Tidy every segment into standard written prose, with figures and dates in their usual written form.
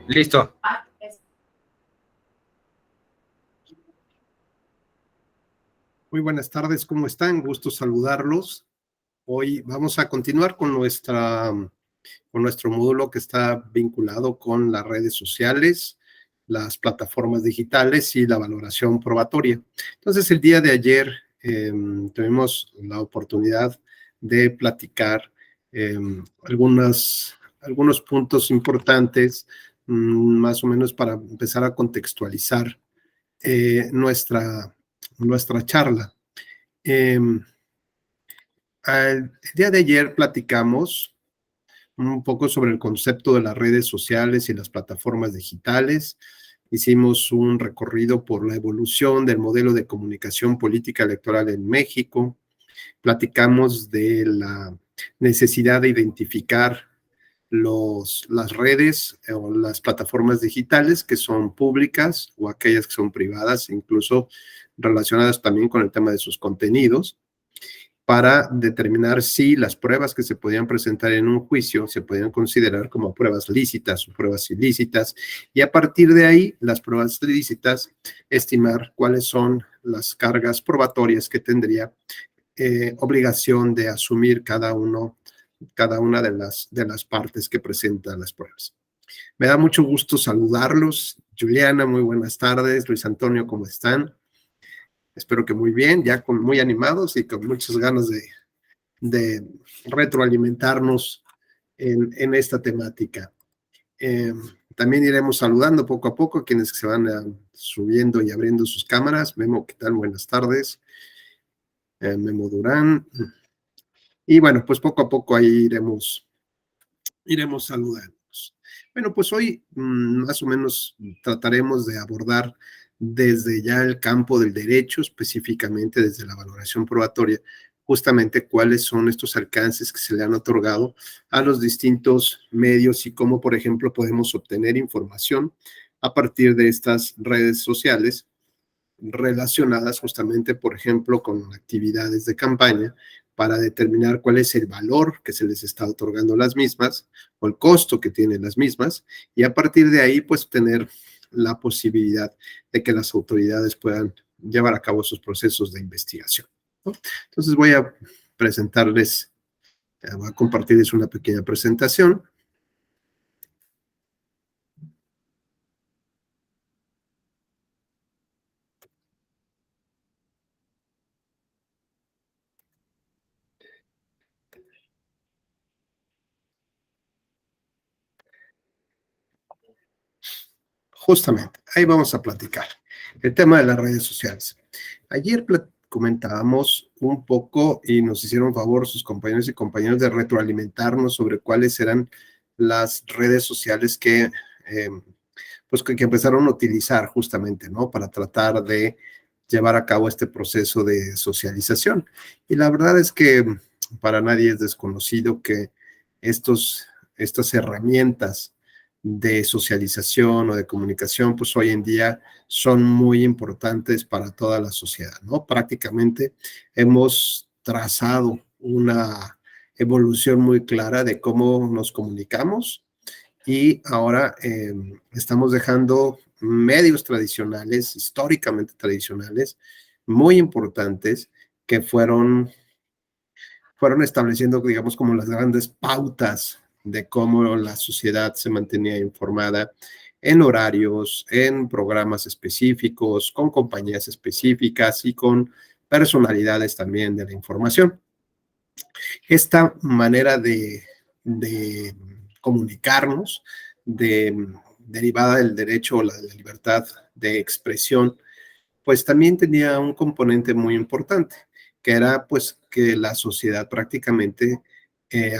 Listo. Muy buenas tardes, ¿cómo están? Gusto saludarlos. Hoy vamos a continuar con nuestro módulo que está vinculado con las redes sociales, las plataformas digitales y la valoración probatoria. Entonces, el día de ayer tuvimos la oportunidad de platicar eh, algunos puntos importantes, más o menos para empezar a contextualizar nuestra charla. El día de ayer platicamos un poco sobre el concepto de las redes sociales y las plataformas digitales. Hicimos un recorrido por la evolución del modelo de comunicación política electoral en México. Platicamos de la necesidad de identificar las redes o las plataformas digitales que son públicas o aquellas que son privadas, incluso relacionadas también con el tema de sus contenidos, para determinar si las pruebas que se podían presentar en un juicio se podían considerar como pruebas lícitas o pruebas ilícitas, y a partir de ahí, las pruebas lícitas, estimar cuáles son las cargas probatorias que tendría obligación de asumir cada una de las partes que presentan las pruebas. Me da mucho gusto saludarlos. Juliana, muy buenas tardes. Luis Antonio, ¿cómo están? Espero que muy bien, ya muy animados y con muchas ganas de retroalimentarnos en esta temática. También iremos saludando poco a poco a quienes se van subiendo y abriendo sus cámaras. Memo, ¿qué tal? Buenas tardes. Memo Durán. Y bueno, pues poco a poco ahí iremos saludando. Bueno, pues hoy más o menos trataremos de abordar desde ya el campo del derecho, específicamente desde la valoración probatoria, justamente cuáles son estos alcances que se le han otorgado a los distintos medios y cómo, por ejemplo, podemos obtener información a partir de estas redes sociales relacionadas justamente, por ejemplo, con actividades de campaña para determinar cuál es el valor que se les está otorgando a las mismas o el costo que tienen las mismas, y a partir de ahí, pues, tener la posibilidad de que las autoridades puedan llevar a cabo sus procesos de investigación, ¿no? Entonces voy a voy a compartirles una pequeña presentación. Justamente, ahí vamos a platicar el tema de las redes sociales. Ayer comentábamos un poco y nos hicieron favor sus compañeros y compañeras de retroalimentarnos sobre cuáles eran las redes sociales que empezaron a utilizar justamente, ¿no? Para tratar de llevar a cabo este proceso de socialización. Y la verdad es que para nadie es desconocido que estas herramientas de socialización o de comunicación, pues hoy en día son muy importantes para toda la sociedad, ¿no? Prácticamente hemos trazado una evolución muy clara de cómo nos comunicamos, y ahora estamos dejando medios tradicionales, históricamente tradicionales, muy importantes, que fueron estableciendo, digamos, como las grandes pautas de cómo la sociedad se mantenía informada en horarios, en programas específicos, con compañías específicas y con personalidades también de la información. Esta manera de comunicarnos, derivada del derecho o la libertad de expresión, pues también tenía un componente muy importante, que era pues que la sociedad prácticamente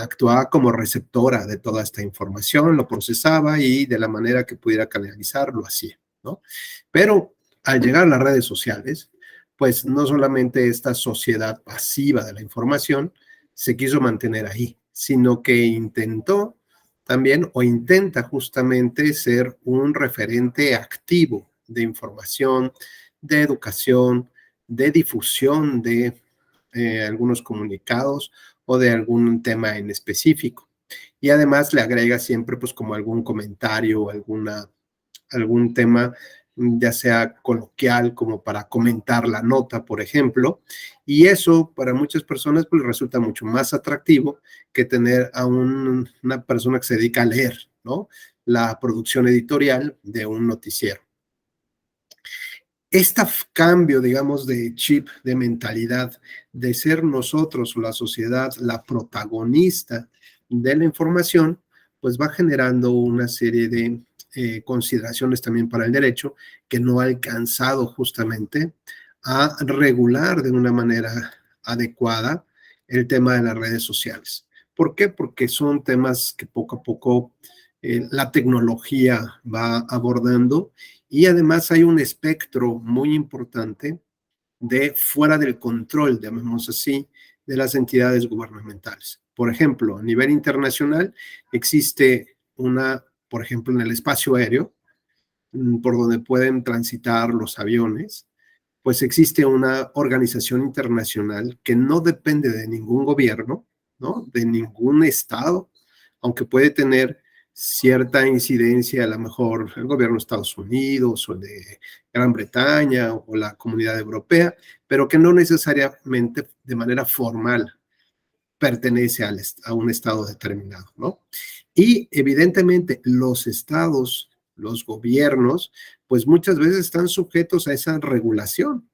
actuaba como receptora de toda esta información, lo procesaba y de la manera que pudiera canalizar, lo hacía, ¿no? Pero al llegar a las redes sociales, pues no solamente esta sociedad pasiva de la información se quiso mantener ahí, sino que intentó también o intenta justamente ser un referente activo de información, de educación, de difusión de algunos comunicados o de algún tema en específico. Y además le agrega siempre pues como algún comentario, algún tema, ya sea coloquial, como para comentar la nota, por ejemplo, y eso para muchas personas pues resulta mucho más atractivo que tener a una persona que se dedica a leer, ¿no? La producción editorial de un noticiero. Este cambio, digamos, de chip, de mentalidad, de ser nosotros o la sociedad la protagonista de la información, pues va generando una serie de consideraciones también para el derecho que no ha alcanzado justamente a regular de una manera adecuada el tema de las redes sociales. ¿Por qué? Porque son temas que poco a poco la tecnología va abordando y además hay un espectro muy importante de fuera del control, llamemos así, de las entidades gubernamentales. Por ejemplo, a nivel internacional existe por ejemplo, en el espacio aéreo, por donde pueden transitar los aviones, pues existe una organización internacional que no depende de ningún gobierno, ¿no? De ningún estado, aunque puede tener cierta incidencia, a lo mejor el gobierno de Estados Unidos o de Gran Bretaña o la Comunidad Europea, pero que no necesariamente de manera formal pertenece a un estado determinado, ¿no? Y evidentemente los estados, los gobiernos, pues muchas veces están sujetos a esa regulación.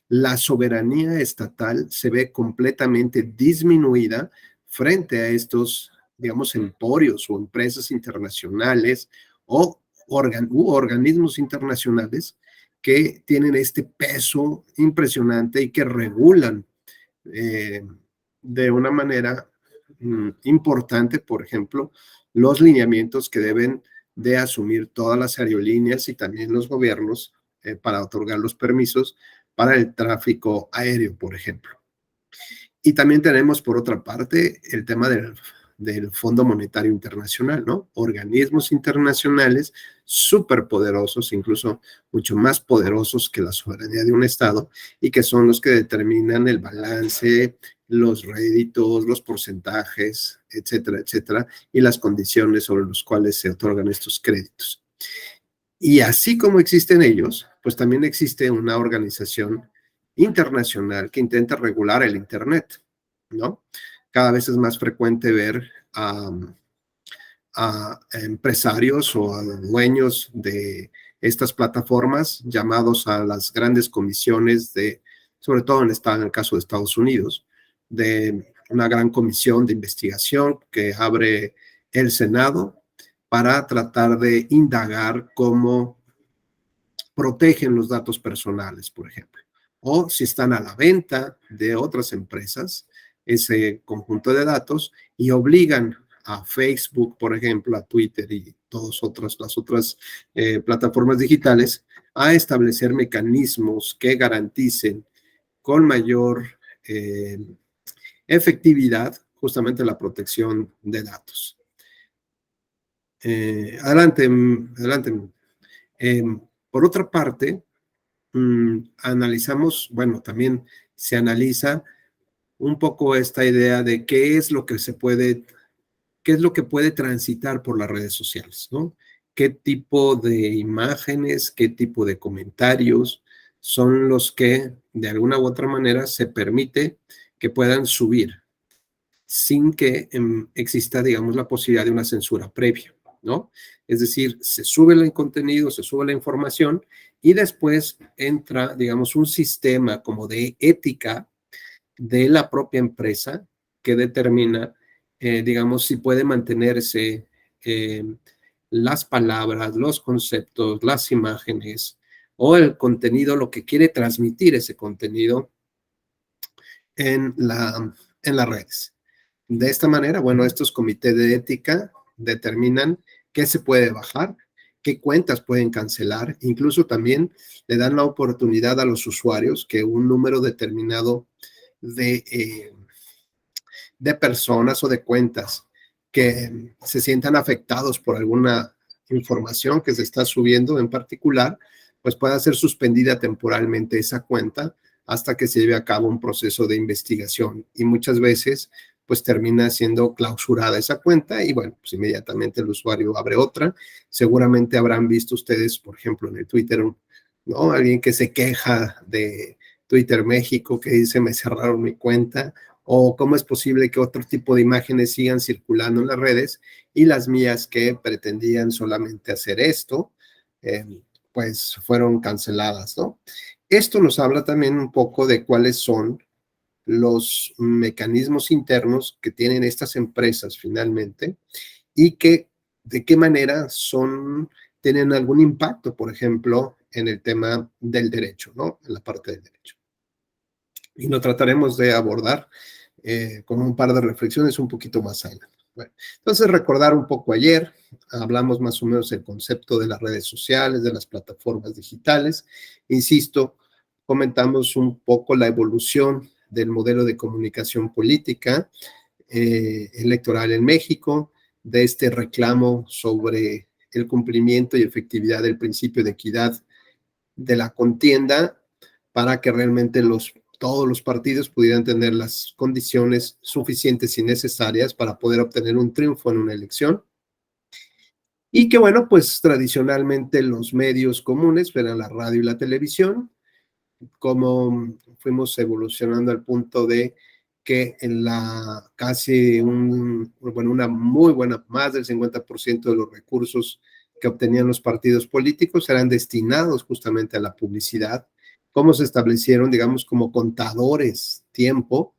La soberanía estatal se ve completamente disminuida frente a estos, digamos, emporios o empresas internacionales o organismos internacionales que tienen este peso impresionante y que regulan eh, de una manera importante, por ejemplo, los lineamientos que deben de asumir todas las aerolíneas y también los gobiernos para otorgar los permisos para el tráfico aéreo, por ejemplo. Y también tenemos, por otra parte, el tema del Fondo Monetario Internacional, ¿no? Organismos internacionales superpoderosos, incluso mucho más poderosos que la soberanía de un Estado, y que son los que determinan el balance, los réditos, los porcentajes, etcétera, etcétera, y las condiciones sobre las cuales se otorgan estos créditos. Y así como existen ellos, pues también existe una organización internacional que intenta regular el Internet, ¿no? Cada vez es más frecuente ver a empresarios o a dueños de estas plataformas llamados a las grandes comisiones sobre todo en el caso de Estados Unidos, de una gran comisión de investigación que abre el Senado para tratar de indagar cómo protegen los datos personales, por ejemplo, o si están a la venta de otras empresas, ese conjunto de datos, y obligan a Facebook, por ejemplo, a Twitter y las otras plataformas digitales a establecer mecanismos que garanticen con mayor efectividad justamente la protección de datos. Adelante, adelante. Eh, por otra parte, analizamos, bueno, también se analiza un poco esta idea de qué es lo que puede transitar por las redes sociales, ¿no? ¿Qué tipo de imágenes, qué tipo de comentarios son los que de alguna u otra manera se permite que puedan subir sin que exista, digamos, la posibilidad de una censura previa, ¿no? Es decir, se sube el contenido, se sube la información y después entra, digamos, un sistema como de ética de la propia empresa que determina, digamos, si puede mantenerse eh, las palabras, los conceptos, las imágenes o el contenido, lo que quiere transmitir ese contenido en las redes. De esta manera, bueno, estos comités de ética determinan qué se puede bajar, qué cuentas pueden cancelar, incluso también le dan la oportunidad a los usuarios que un número determinado de personas o de cuentas que se sientan afectados por alguna información que se está subiendo en particular, pues pueda ser suspendida temporalmente esa cuenta hasta que se lleve a cabo un proceso de investigación. Y muchas veces pues termina siendo clausurada esa cuenta y bueno, pues inmediatamente el usuario abre otra. Seguramente habrán visto ustedes, por ejemplo, en el Twitter, ¿no? Alguien que se queja de Twitter México, que dice me cerraron mi cuenta, o cómo es posible que otro tipo de imágenes sigan circulando en las redes y las mías que pretendían solamente hacer esto, pues fueron canceladas, ¿no? Esto nos habla también un poco de cuáles son los mecanismos internos que tienen estas empresas finalmente y que de qué manera tienen algún impacto, por ejemplo, en el tema del derecho, ¿no? En la parte del derecho. Y lo trataremos de abordar con un par de reflexiones un poquito más adelante. Bueno, entonces recordar un poco ayer, hablamos más o menos del concepto de las redes sociales, de las plataformas digitales. Insisto, comentamos un poco la evolución del modelo de comunicación política electoral en México, de este reclamo sobre el cumplimiento y efectividad del principio de equidad de la contienda para que realmente todos los partidos pudieran tener las condiciones suficientes y necesarias para poder obtener un triunfo en una elección. Y que bueno, pues tradicionalmente los medios comunes eran la radio y la televisión, como fuimos evolucionando al punto de que en una muy buena, más del 50% de los recursos que obtenían los partidos políticos eran destinados justamente a la publicidad, cómo se establecieron, digamos, como contadores tiempo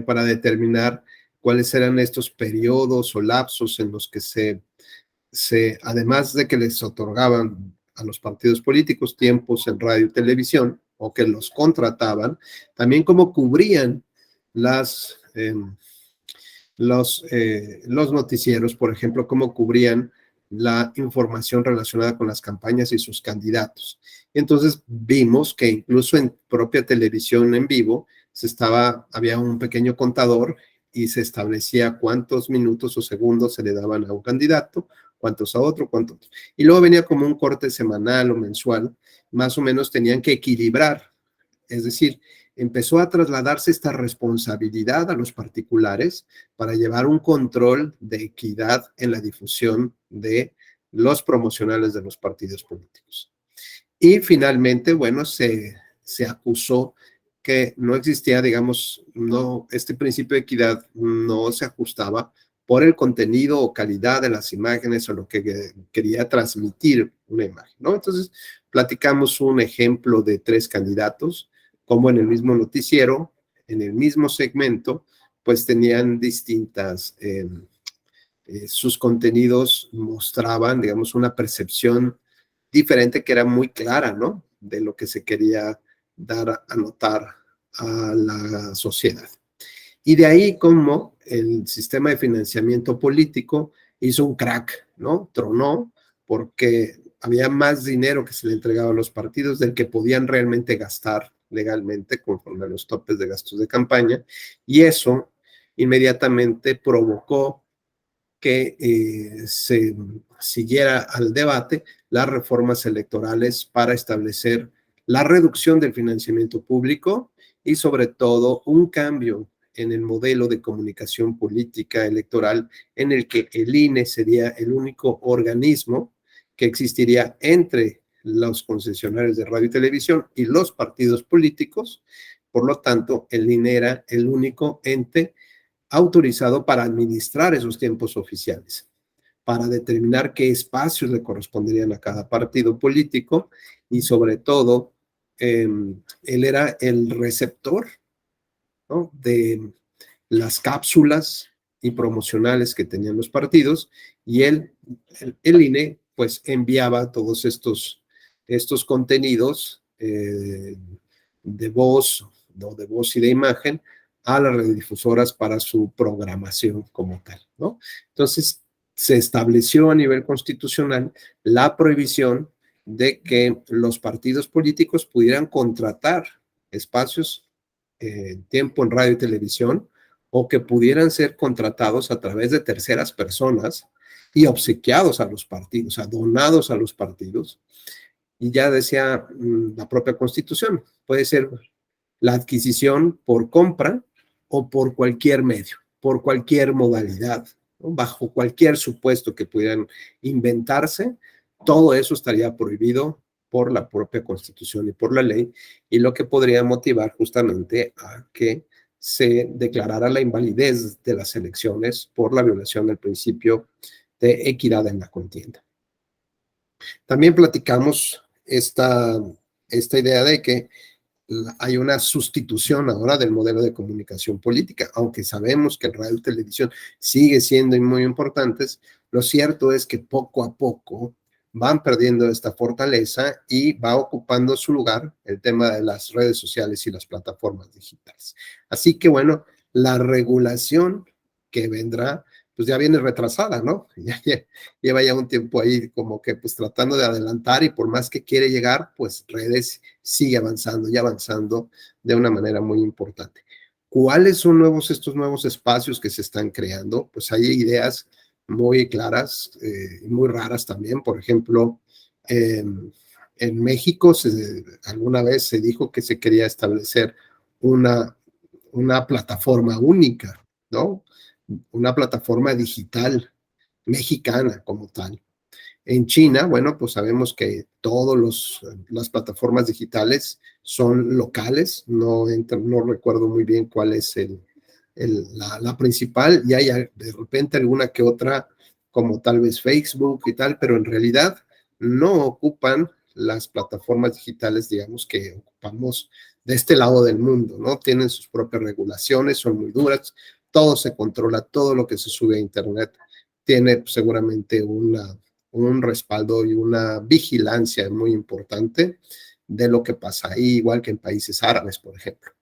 para determinar cuáles eran estos periodos o lapsos en los que además de que les otorgaban a los partidos políticos tiempos en radio y televisión, o que los contrataban, también cómo cubrían los noticieros, por ejemplo, cómo cubrían la información relacionada con las campañas y sus candidatos. Entonces vimos que incluso en propia televisión en vivo había un pequeño contador y se establecía cuántos minutos o segundos se le daban a un candidato, cuántos a otro, cuántos. Y luego venía como un corte semanal o mensual, más o menos tenían que equilibrar, es decir, empezó a trasladarse esta responsabilidad a los particulares para llevar un control de equidad en la difusión de los promocionales de los partidos políticos. Y finalmente, bueno, se acusó que no existía, digamos, este principio de equidad no se ajustaba por el contenido o calidad de las imágenes o lo que quería transmitir una imagen, ¿no? Entonces, platicamos un ejemplo de 3 candidatos, como en el mismo noticiero, en el mismo segmento, pues tenían sus contenidos mostraban, digamos, una percepción diferente que era muy clara, ¿no? De lo que se quería dar a notar a la sociedad. Y de ahí como el sistema de financiamiento político hizo un crack, ¿no? Tronó porque había más dinero que se le entregaba a los partidos del que podían realmente gastar legalmente conforme a los topes de gastos de campaña, y eso inmediatamente provocó que se siguiera al debate las reformas electorales para establecer la reducción del financiamiento público y sobre todo un cambio en el modelo de comunicación política electoral en el que el INE sería el único organismo que existiría entre los concesionarios de radio y televisión y los partidos políticos. Por lo tanto, el INE era el único ente autorizado para administrar esos tiempos oficiales, para determinar qué espacios le corresponderían a cada partido político y sobre todo, él era el receptor, ¿no? De las cápsulas y promocionales que tenían los partidos y el INE pues enviaba todos estos contenidos de voz, no de voz y de imagen a las radiodifusoras para su programación como tal, ¿no? Entonces, se estableció a nivel constitucional la prohibición de que los partidos políticos pudieran contratar espacios tiempo en radio y televisión o que pudieran ser contratados a través de terceras personas y obsequiados a los partidos, o sea, donados a los partidos. Y ya decía la propia Constitución, puede ser la adquisición por compra o por cualquier medio, por cualquier modalidad, ¿no? Bajo cualquier supuesto que pudieran inventarse, todo eso estaría prohibido por la propia Constitución y por la ley, y lo que podría motivar justamente a que se declarara la invalidez de las elecciones por la violación del principio de equidad en la contienda. También platicamos esta idea de que hay una sustitución ahora del modelo de comunicación política, aunque sabemos que el radio y televisión sigue siendo muy importantes, lo cierto es que poco a poco van perdiendo esta fortaleza y va ocupando su lugar el tema de las redes sociales y las plataformas digitales. Así que bueno, la regulación que vendrá, pues ya viene retrasada, ¿no? Lleva ya un tiempo ahí como que pues tratando de adelantar y por más que quiere llegar, pues redes sigue avanzando y avanzando de una manera muy importante. ¿Cuáles son estos nuevos espacios que se están creando? Pues hay ideas muy claras, muy raras también. Por ejemplo, en México alguna vez se dijo que se quería establecer una, una plataforma única, ¿no? Una plataforma digital mexicana como tal. En China, bueno, pues sabemos que todas las plataformas digitales son locales, no recuerdo muy bien cuál es la principal, y hay de repente alguna que otra, como tal vez Facebook y tal, pero en realidad no ocupan las plataformas digitales, digamos, que ocupamos de este lado del mundo, ¿no? Tienen sus propias regulaciones, son muy duras, todo se controla, todo lo que se sube a Internet tiene seguramente un respaldo y una vigilancia muy importante de lo que pasa ahí, igual que en países árabes, por ejemplo.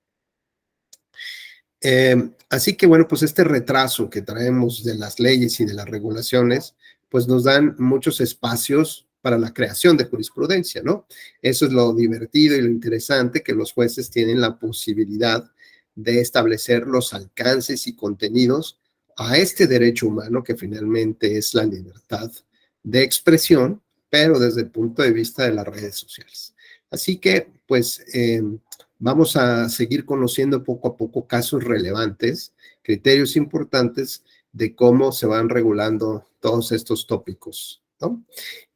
Así que bueno, pues este retraso que traemos de las leyes y de las regulaciones, pues nos dan muchos espacios para la creación de jurisprudencia, ¿no? Eso es lo divertido y lo interesante, que los jueces tienen la posibilidad de establecer los alcances y contenidos a este derecho humano que finalmente es la libertad de expresión, pero desde el punto de vista de las redes sociales. Así que, pues, vamos a seguir conociendo poco a poco casos relevantes, criterios importantes de cómo se van regulando todos estos tópicos, ¿no?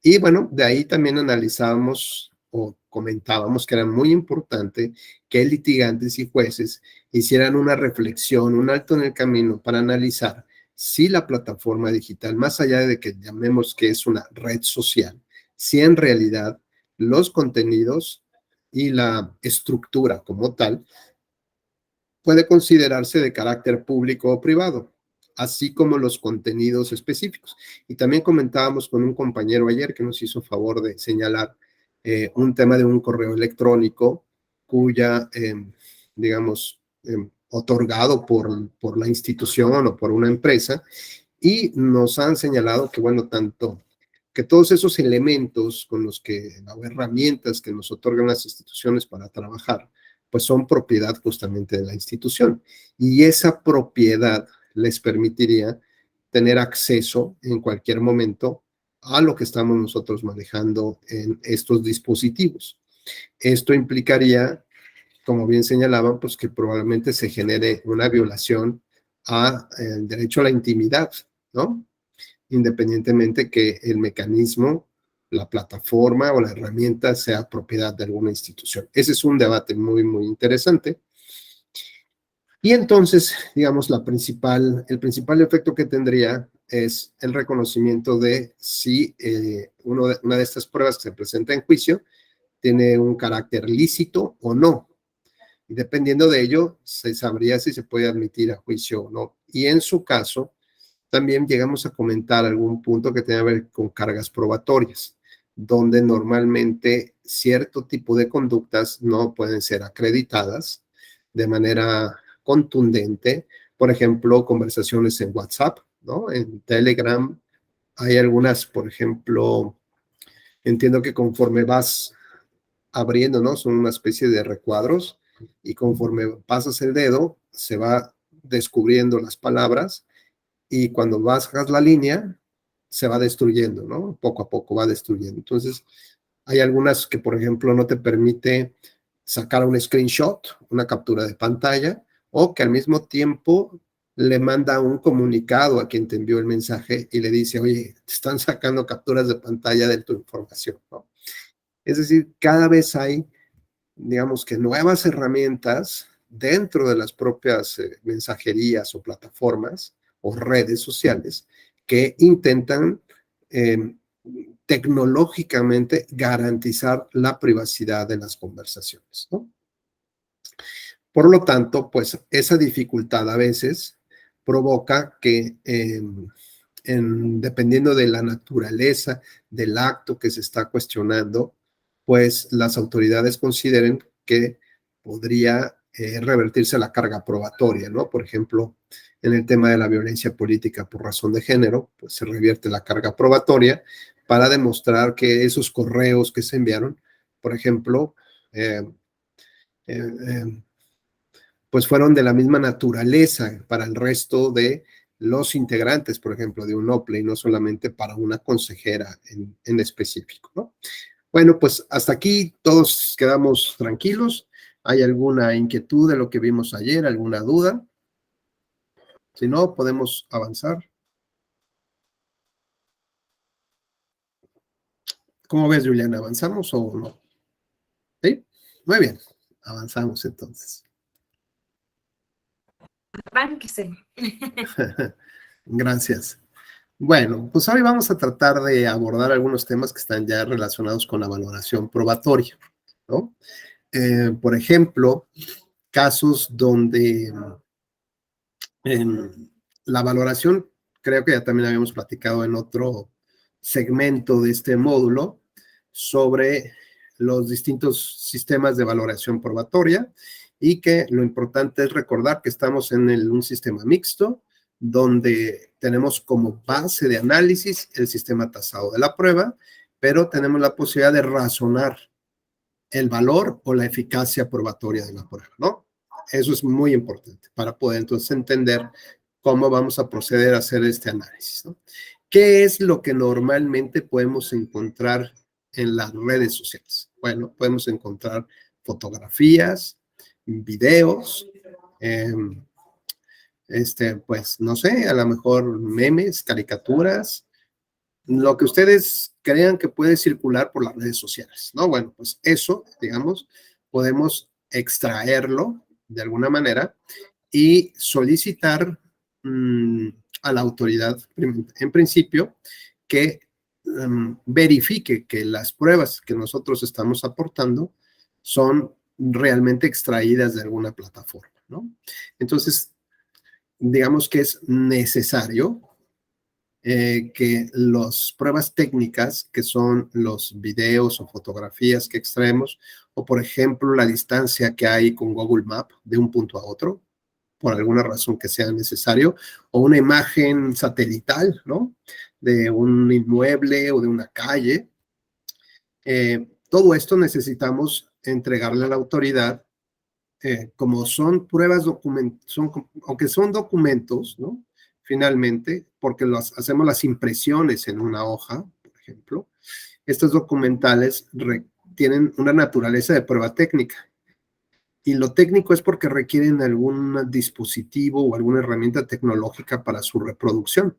Y bueno, de ahí también analizábamos o comentábamos que era muy importante que litigantes y jueces hicieran una reflexión, un alto en el camino para analizar si la plataforma digital, más allá de que llamemos que es una red social, si en realidad los contenidos y la estructura como tal puede considerarse de carácter público o privado, así como los contenidos específicos. Y también comentábamos con un compañero ayer que nos hizo favor de señalar un tema de un correo electrónico cuya, digamos, otorgado por la institución o por una empresa, y nos han señalado que, bueno, tanto que todos esos elementos con los que, o herramientas que nos otorgan las instituciones para trabajar, pues son propiedad justamente de la institución. Y esa propiedad les permitiría tener acceso en cualquier momento a lo que estamos nosotros manejando en estos dispositivos. Esto implicaría, como bien señalaban, pues que probablemente se genere una violación al derecho a la intimidad, ¿no? Independientemente que el mecanismo, la plataforma o la herramienta sea propiedad de alguna institución. Ese es un debate muy, muy interesante. Y entonces, digamos, el principal efecto que tendría es el reconocimiento de si una de estas pruebas que se presenta en juicio tiene un carácter lícito o no. Y dependiendo de ello, se sabría si se puede admitir a juicio o no. Y en su caso, también llegamos a comentar algún punto que tiene que ver con cargas probatorias, donde normalmente cierto tipo de conductas no pueden ser acreditadas de manera contundente. Por ejemplo, conversaciones en WhatsApp, ¿no? En Telegram hay algunas, por ejemplo, entiendo que conforme vas abriendo, ¿no? Son una especie de recuadros y conforme pasas el dedo, se va descubriendo las palabras y cuando bajas la línea, se va destruyendo, ¿no? Poco a poco va destruyendo. Entonces, hay algunas que, por ejemplo, no te permite sacar un screenshot, una captura de pantalla, o que al mismo tiempo le manda un comunicado a quien te envió el mensaje y le dice, oye, te están sacando capturas de pantalla de tu información, ¿no? Es decir, cada vez hay, digamos que nuevas herramientas dentro de las propias mensajerías o plataformas o redes sociales que intentan eh, tecnológicamente garantizar la privacidad de las conversaciones, ¿no? Por lo tanto, pues esa dificultad a veces provoca que, dependiendo de la naturaleza del acto que se está cuestionando, pues las autoridades consideren que podría revertirse la carga probatoria, ¿no? Por ejemplo, en el tema de la violencia política por razón de género, pues se revierte la carga probatoria para demostrar que esos correos que se enviaron, por ejemplo, eh, eh, eh, pues fueron de la misma naturaleza para el resto de los integrantes, por ejemplo, de un OPLE, y no solamente para una consejera en específico, ¿no? Bueno, pues hasta aquí todos quedamos tranquilos. ¿Hay alguna inquietud de lo que vimos ayer? ¿Alguna duda? Si no, podemos avanzar. ¿Cómo ves, Juliana? ¿Avanzamos o no? ¿Sí? Muy bien, avanzamos entonces. Arránquese. Gracias. Bueno, pues hoy vamos a tratar de abordar algunos temas que están ya relacionados con la valoración probatoria, ¿no? Por ejemplo, casos donde la valoración, creo que ya también habíamos platicado en otro segmento de este módulo sobre los distintos sistemas de valoración probatoria y que lo importante es recordar que estamos en un sistema mixto donde tenemos como base de análisis el sistema tasado de la prueba, pero tenemos la posibilidad de razonar el valor o la eficacia probatoria de la prueba, ¿no? Eso es muy importante para poder entonces entender cómo vamos a proceder a hacer este análisis, ¿no? ¿Qué es lo que normalmente podemos encontrar en las redes sociales? Bueno, podemos encontrar fotografías, videos, eh, pues no sé, a lo mejor memes, caricaturas, lo que ustedes crean que puede circular por las redes sociales, ¿no? Bueno, pues eso, digamos, podemos extraerlo de alguna manera y solicitar a la autoridad, en principio, que verifique que las pruebas que nosotros estamos aportando son realmente extraídas de alguna plataforma, ¿no? Entonces, digamos que es necesario que las pruebas técnicas, que son los videos o fotografías que extraemos, o por ejemplo la distancia que hay con Google Maps de un punto a otro, por alguna razón que sea necesario, o una imagen satelital, ¿no? De un inmueble o de una calle. Todo esto necesitamos entregarle a la autoridad como son pruebas aunque son documentos, ¿no? Finalmente, porque hacemos las impresiones en una hoja, por ejemplo, estos documentales tienen una naturaleza de prueba técnica. Y lo técnico es porque requieren algún dispositivo o alguna herramienta tecnológica para su reproducción,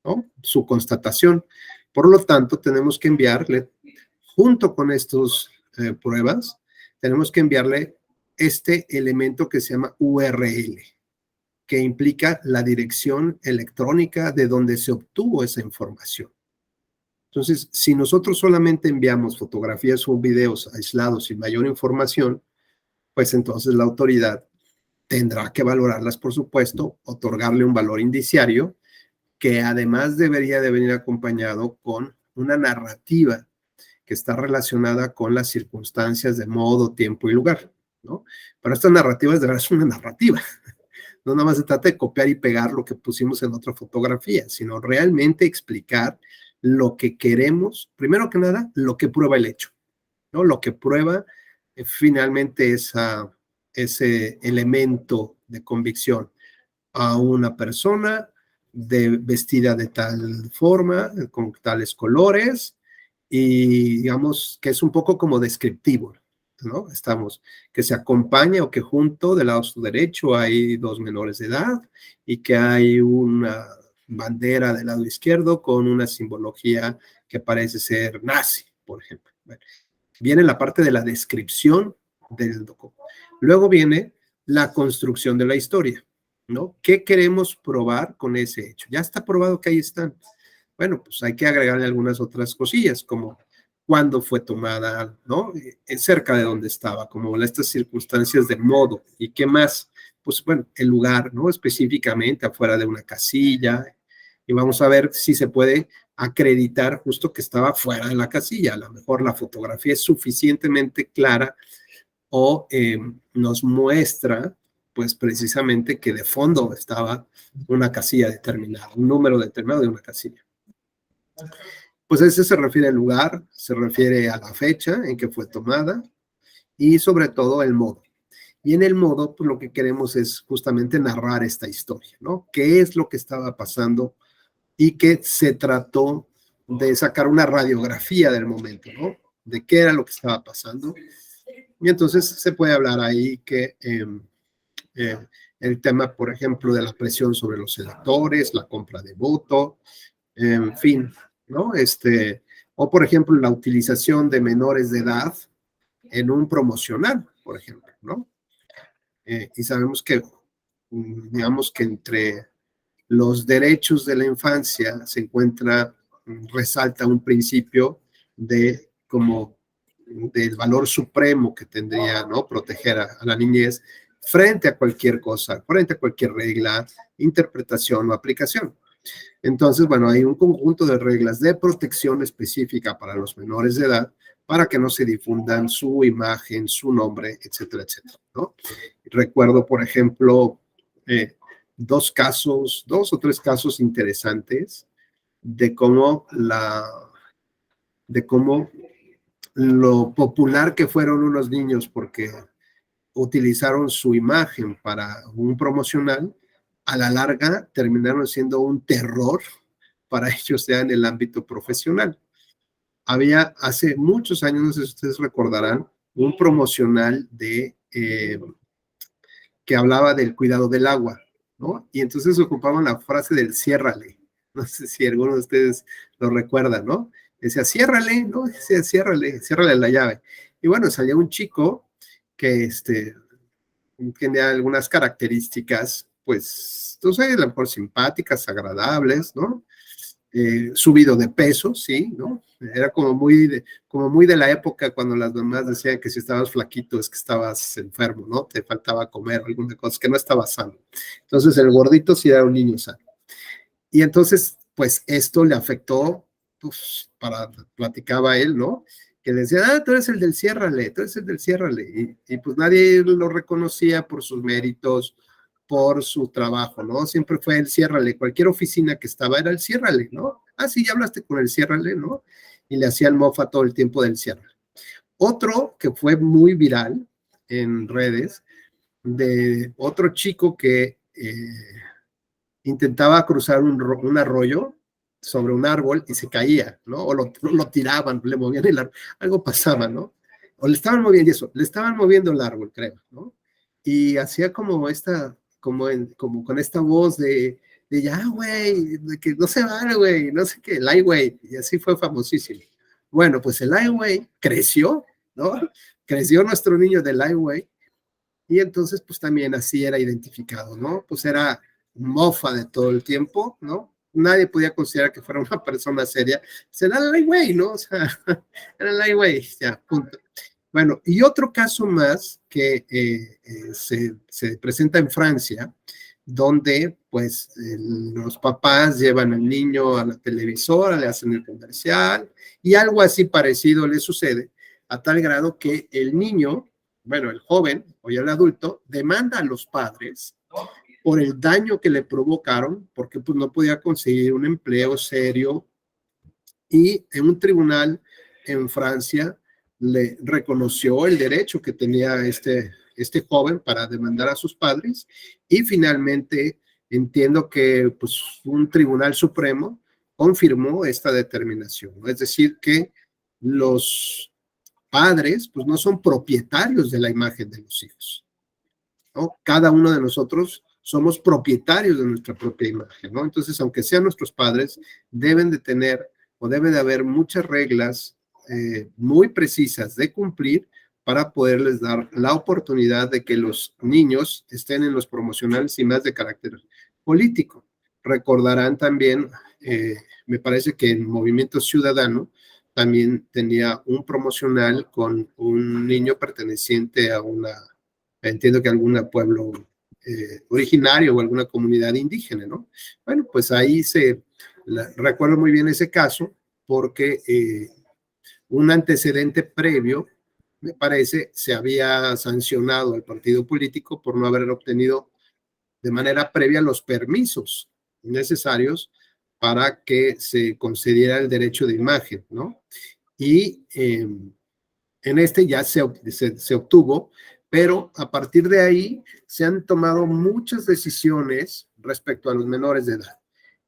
¿no? Su constatación. Por lo tanto, tenemos que enviarle, junto con estas pruebas, tenemos que enviarle este elemento que se llama URL, que implica la dirección electrónica de donde se obtuvo esa información. Entonces, si nosotros solamente enviamos fotografías o videos aislados sin mayor información, pues entonces la autoridad tendrá que valorarlas, por supuesto, otorgarle un valor indiciario que además debería de venir acompañado con una narrativa que está relacionada con las circunstancias de modo, tiempo y lugar, ¿no? Pero esta narrativa es de verdad una narrativa. No nada más se trata de copiar y pegar lo que pusimos en otra fotografía, sino realmente explicar lo que queremos, primero que nada, lo que prueba el hecho, ¿no? Lo que prueba finalmente ese elemento de convicción a una persona vestida de tal forma, con tales colores, y digamos que es un poco como descriptivo. ¿no? Estamos, que se acompaña o que junto del lado derecho hay dos menores de edad y que hay una bandera del lado izquierdo con una simbología que parece ser nazi, por ejemplo. Bueno, viene la parte de la descripción del documento. Luego viene la construcción de la historia, ¿no? ¿Qué queremos probar con ese hecho? Ya está probado que ahí están. Bueno, pues hay que agregarle algunas otras cosillas, como cuándo fue tomada, ¿no? Cerca de donde estaba, como estas circunstancias de modo. ¿Y qué más? Pues bueno, el lugar, ¿no? Específicamente afuera de una casilla. Y vamos a ver si se puede acreditar justo que estaba fuera de la casilla. A lo mejor la fotografía es suficientemente clara o nos muestra, pues precisamente que de fondo estaba una casilla determinada, un número determinado de una casilla. Pues ese se refiere al lugar, se refiere a la fecha en que fue tomada y sobre todo el modo. Y en el modo, pues lo que queremos es justamente narrar esta historia, ¿no? ¿Qué es lo que estaba pasando? Y que se trató de sacar una radiografía del momento, ¿no? De qué era lo que estaba pasando. Y entonces se puede hablar ahí que el tema, por ejemplo, de la presión sobre los electores, la compra de voto, en fin, ¿no? O por ejemplo, la utilización de menores de edad en un promocional, por ejemplo, ¿no? Y sabemos que, digamos que entre los derechos de la infancia se encuentra, resalta un principio de como del valor supremo que tendría, ¿no? Proteger a la niñez frente a cualquier cosa, frente a cualquier regla, interpretación o aplicación. Entonces, bueno, hay un conjunto de reglas de protección específica para los menores de edad para que no se difundan su imagen, su nombre, etcétera, etcétera, ¿no? Recuerdo, por ejemplo, dos o tres casos interesantes de cómo de cómo lo popular que fueron unos niños porque utilizaron su imagen para un promocional, a la larga terminaron siendo un terror para ellos ya en el ámbito profesional. Había hace muchos años, no sé si ustedes recordarán, un promocional que hablaba del cuidado del agua, ¿no? Y entonces ocupaban la frase del ciérrale. No sé si alguno de ustedes lo recuerda, ¿no? Decía, ciérrale, ¿no? Decía, ciérrale la llave. Y bueno, salía un chico que tenía algunas características, pues, entonces, a lo mejor simpáticas, agradables, ¿no? Subido de peso, sí, ¿no? Era como muy de la época cuando las mamás decían que si estabas flaquito es que estabas enfermo, ¿no? Te faltaba comer, alguna cosa, que no estabas sano. Entonces el gordito sí era un niño sano. Y entonces, pues esto le afectó, pues, platicaba él, ¿no? Que le decía, tú eres el del ciérrale, tú eres el del ciérrale. Y pues nadie lo reconocía por sus méritos, por su trabajo, ¿no? Siempre fue el ciérrale, cualquier oficina que estaba era el ciérrale, ¿no? Ah, sí, ya hablaste con el ciérrale, ¿no? Y le hacían mofa todo el tiempo del ciérrale. Otro que fue muy viral en redes, de otro chico que intentaba cruzar un arroyo sobre un árbol y se caía, ¿no? O lo tiraban, le movían el árbol, algo pasaba, ¿no? O le estaban moviendo eso, le estaban moviendo el árbol, creo, ¿no? Y hacía como como con esta voz de ya, güey, de que no se vale, güey, no sé qué, el ay, güey, y así fue famosísimo. Bueno, pues el ay, güey creció, ¿no? Creció nuestro niño del ay, güey, y entonces, pues también así era identificado, ¿no? Pues era mofa de todo el tiempo, ¿no? Nadie podía considerar que fuera una persona seria. Será el highway, ¿no? O sea, era el highway, ya, punto. Bueno, y otro caso más que se presenta en Francia, donde pues los papás llevan al niño a la televisora, le hacen el comercial y algo así parecido le sucede, a tal grado que el niño, bueno, el joven o ya el adulto, demanda a los padres por el daño que le provocaron, porque pues no podía conseguir un empleo serio y en un tribunal en Francia le reconoció el derecho que tenía este joven para demandar a sus padres y finalmente entiendo que pues un tribunal supremo confirmó esta determinación, ¿no? Es decir, que los padres, pues no son propietarios de la imagen de los hijos, ¿no? Cada uno de nosotros somos propietarios de nuestra propia imagen, ¿no? Entonces, aunque sean nuestros padres, deben de tener o debe de haber muchas reglas muy precisas de cumplir para poderles dar la oportunidad de que los niños estén en los promocionales y más de carácter político. Recordarán también, me parece que en Movimiento Ciudadano también tenía un promocional con un niño perteneciente a entiendo que a algún pueblo originario o alguna comunidad indígena, ¿no? Bueno, pues ahí recuerdo muy bien ese caso porque un antecedente previo, me parece, se había sancionado al partido político por no haber obtenido de manera previa los permisos necesarios para que se concediera el derecho de imagen, ¿no? Y en este ya se obtuvo, pero a partir de ahí se han tomado muchas decisiones respecto a los menores de edad.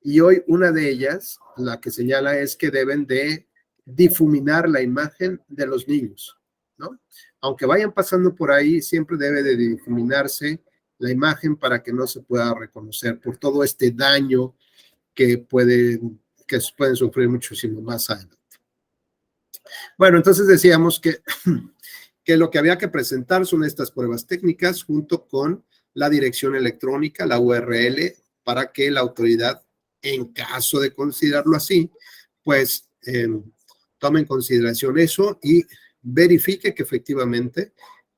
Y hoy una de ellas, la que señala es que deben de difuminar la imagen de los niños, ¿no? Aunque vayan pasando por ahí, siempre debe de difuminarse la imagen para que no se pueda reconocer por todo este daño que pueden sufrir muchísimo más adelante. Bueno, entonces decíamos que lo que había que presentar son estas pruebas técnicas junto con la dirección electrónica, la URL, para que la autoridad, en caso de considerarlo así, pues tome en consideración eso y verifique que efectivamente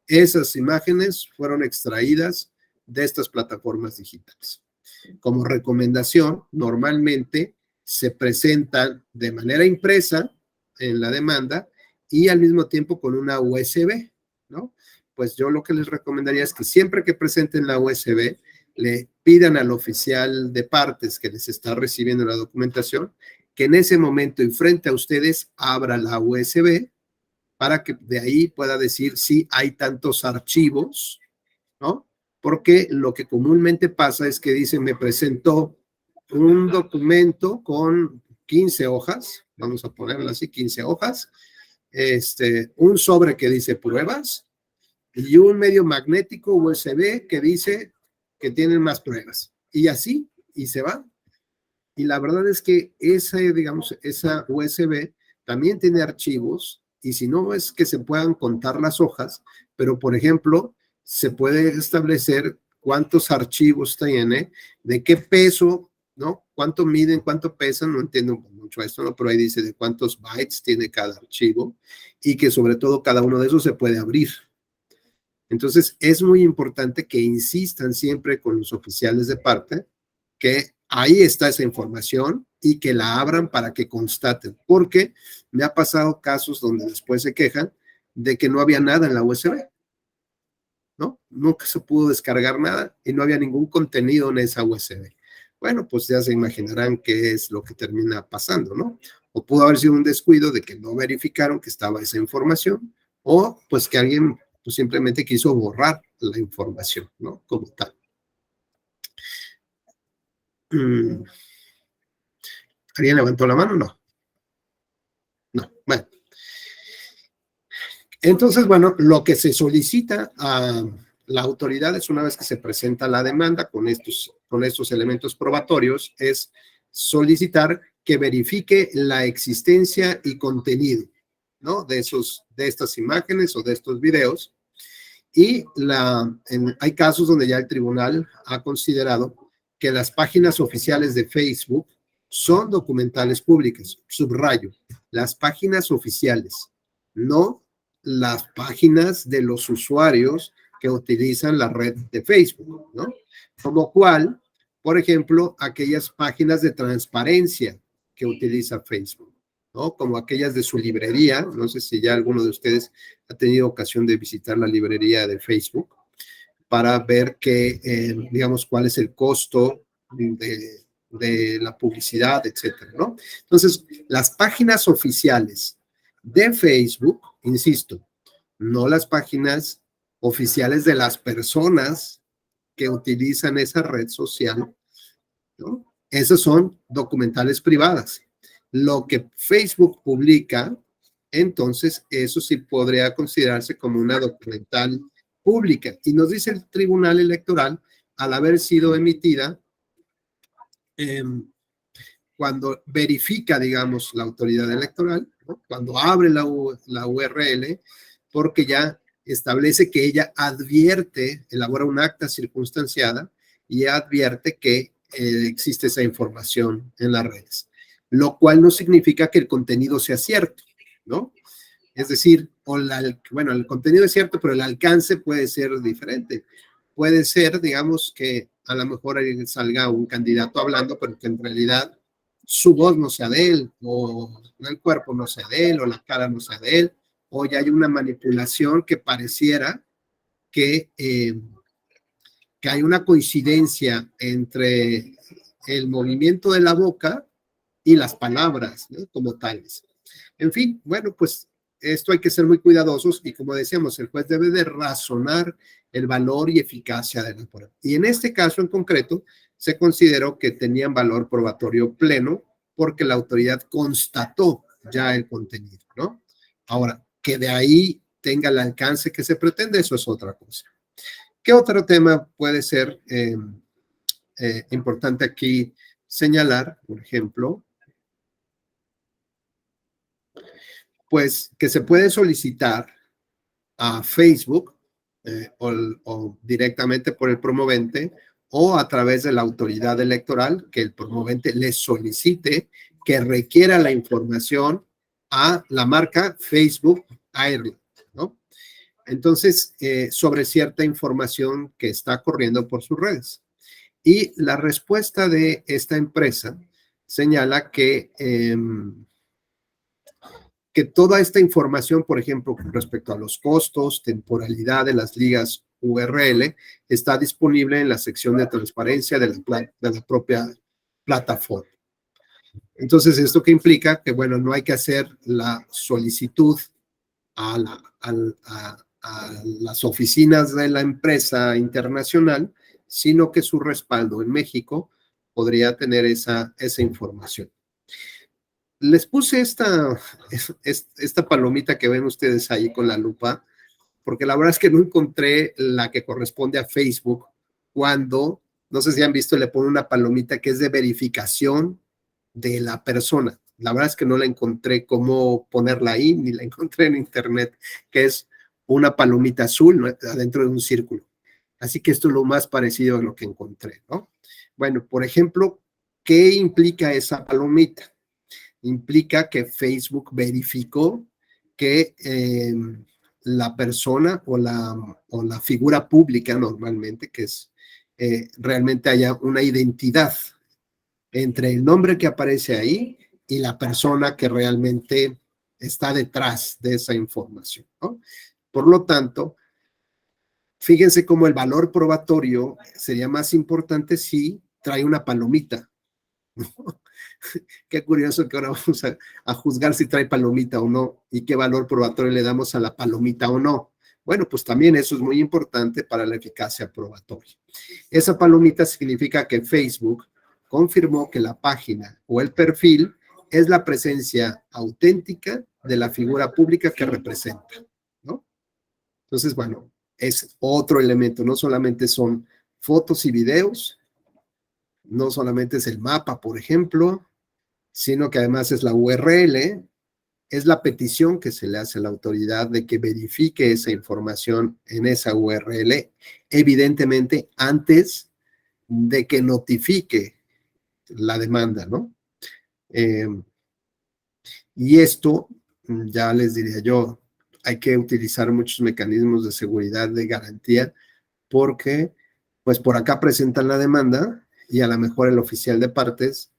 esas imágenes fueron extraídas de estas plataformas digitales. Como recomendación, normalmente se presentan de manera impresa en la demanda y al mismo tiempo con una USB, ¿no? Pues yo lo que les recomendaría es que siempre que presenten la USB, le pidan al oficial de partes que les está recibiendo la documentación que en ese momento y frente a ustedes abra la USB para que de ahí pueda decir si hay tantos archivos, ¿no? Porque lo que comúnmente pasa es que dicen, me presentó un documento con 15 hojas, vamos a ponerlo así, 15 hojas, un sobre que dice pruebas y un medio magnético USB que dice que tienen más pruebas. Y así, y se va. Y la verdad es que esa USB también tiene archivos y si no es que se puedan contar las hojas, pero por ejemplo, se puede establecer cuántos archivos tiene, de qué peso, ¿no? Cuánto miden, cuánto pesan, no entiendo mucho esto, ¿no? Pero ahí dice de cuántos bytes tiene cada archivo y que sobre todo cada uno de esos se puede abrir. Entonces, es muy importante que insistan siempre con los oficiales de parte que ahí está esa información y que la abran para que constaten, porque me ha pasado casos donde después se quejan de que no había nada en la USB, ¿no? Nunca se pudo descargar nada y no había ningún contenido en esa USB. Bueno, pues ya se imaginarán qué es lo que termina pasando, ¿no? O pudo haber sido un descuido de que no verificaron que estaba esa información, o pues que alguien pues, simplemente quiso borrar la información, ¿no? Como tal. ¿Alguien levantó la mano? No. No, bueno. Entonces, bueno, lo que se solicita a la autoridad es una vez que se presenta la demanda con estos elementos probatorios, es solicitar que verifique la existencia y contenido, ¿no? De estas imágenes o de estos videos. Y hay casos donde ya el tribunal ha considerado que las páginas oficiales de Facebook son documentales públicas. Subrayo, las páginas oficiales, no las páginas de los usuarios que utilizan la red de Facebook, ¿no? Como cual, por ejemplo, aquellas páginas de transparencia que utiliza Facebook, ¿no? Como aquellas de su librería, no sé si ya alguno de ustedes ha tenido ocasión de visitar la librería de Facebook para ver digamos, cuál es el costo de la publicidad, etcétera, ¿no? Entonces, las páginas oficiales de Facebook, insisto, no las páginas oficiales de las personas que utilizan esa red social, ¿no? Esas son documentales privadas. Lo que Facebook publica entonces eso sí podría considerarse como una documental pública. Y nos dice el Tribunal Electoral, al haber sido emitida, eh, cuando verifica, digamos, la autoridad electoral, ¿no? Cuando abre la URL, porque ya establece que ella advierte, elabora un acta circunstanciada y advierte que existe esa información en las redes, lo cual no significa que el contenido sea cierto, ¿no? Es decir, bueno, el contenido es cierto, pero el alcance puede ser diferente. Puede ser, digamos, que a lo mejor salga un candidato hablando, pero que en realidad su voz no sea de él, o el cuerpo no sea de él, o la cara no sea de él, o ya hay una manipulación que pareciera que, eh, que hay una coincidencia entre el movimiento de la boca y las palabras, ¿no? Como tales. En fin, bueno, pues esto hay que ser muy cuidadosos y como decíamos, el juez debe de razonar el valor y eficacia de la prueba. Y en este caso en concreto, se consideró que tenían valor probatorio pleno porque la autoridad constató ya el contenido, ¿no? Ahora, que de ahí tenga el alcance que se pretende, eso es otra cosa. ¿Qué otro tema puede ser importante aquí señalar? Por ejemplo, pues que se puede solicitar a Facebook o directamente por el promovente o a través de la autoridad electoral que el promovente le solicite que requiera la información a la marca Facebook Ireland, ¿no? Entonces, sobre cierta información que está corriendo por sus redes. Y la respuesta de esta empresa señala que toda esta información, por ejemplo, con respecto a los costos, temporalidad de las ligas URL, está disponible en la sección de transparencia de la propia plataforma. Entonces, ¿esto qué implica? Que, bueno, no hay que hacer la solicitud a, a las oficinas de la empresa internacional, sino que su respaldo en México podría tener esa información. Les puse esta palomita que ven ustedes ahí con la lupa, porque la verdad es que no encontré la que corresponde a Facebook cuando, no sé si han visto, le pone una palomita que es de verificación de la persona. La verdad es que no la encontré cómo ponerla ahí, ni la encontré en internet, que es una palomita azul, ¿no? Adentro de un círculo. Así que esto es lo más parecido a lo que encontré, ¿no? Bueno, por ejemplo, ¿qué implica esa palomita? Implica que Facebook verificó que la persona o la figura pública normalmente, que es realmente haya una identidad entre el nombre que aparece ahí y la persona que realmente está detrás de esa información, ¿no? Por lo tanto, fíjense cómo el valor probatorio sería más importante si trae una palomita, ¿no? Qué curioso que ahora vamos a juzgar si trae palomita o no y qué valor probatorio le damos a la palomita o no. Bueno, pues también eso es muy importante para la eficacia probatoria. Esa palomita significa que Facebook confirmó que la página o el perfil es la presencia auténtica de la figura pública que representa, ¿no? Entonces, bueno, es otro elemento, no solamente son fotos y videos, no solamente es el mapa, por ejemplo, sino que además es la URL, es la petición que se le hace a la autoridad de que verifique esa información en esa URL, evidentemente antes de que notifique la demanda, ¿no? Eh, y esto, ya les diría yo, hay que utilizar muchos mecanismos de seguridad, de garantía, porque pues por acá presentan la demanda y a lo mejor el oficial de partes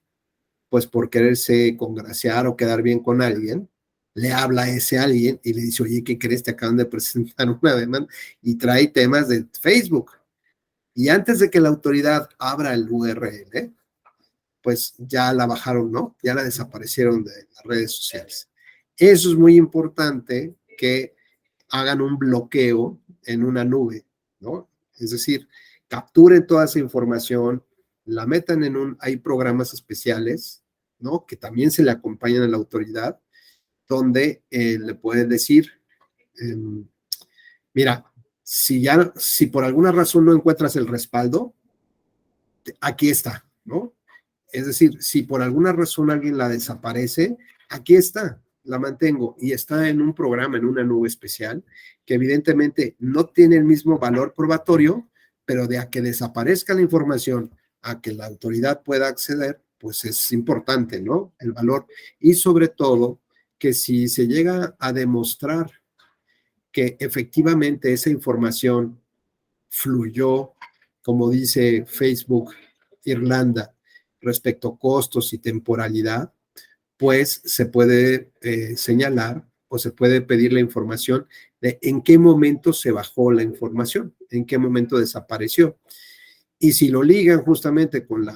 pues por quererse congraciar o quedar bien con alguien, le habla a ese alguien y le dice, oye, ¿qué crees? Te acaban de presentar una demanda y trae temas de Facebook. Y antes de que la autoridad abra el URL, pues ya la bajaron, ¿no? Ya la desaparecieron de las redes sociales. Eso es muy importante que hagan un bloqueo en una nube, ¿no? Es decir, capturen toda esa información, la metan hay programas especiales, ¿no? Que también se le acompañan a la autoridad donde le puede decir, mira, si por alguna razón no encuentras el respaldo, aquí está, ¿no? Es decir, si por alguna razón alguien la desaparece, aquí está, la mantengo y está en un programa, en una nube especial, que evidentemente no tiene el mismo valor probatorio, pero de a que desaparezca la información, a que la autoridad pueda acceder, pues es importante, ¿no? El valor. Y sobre todo, que si se llega a demostrar que efectivamente esa información fluyó, como dice Facebook Irlanda, respecto a costos y temporalidad, pues se puede señalar o se puede pedir la información de en qué momento se bajó la información, en qué momento desapareció. Y si lo ligan justamente con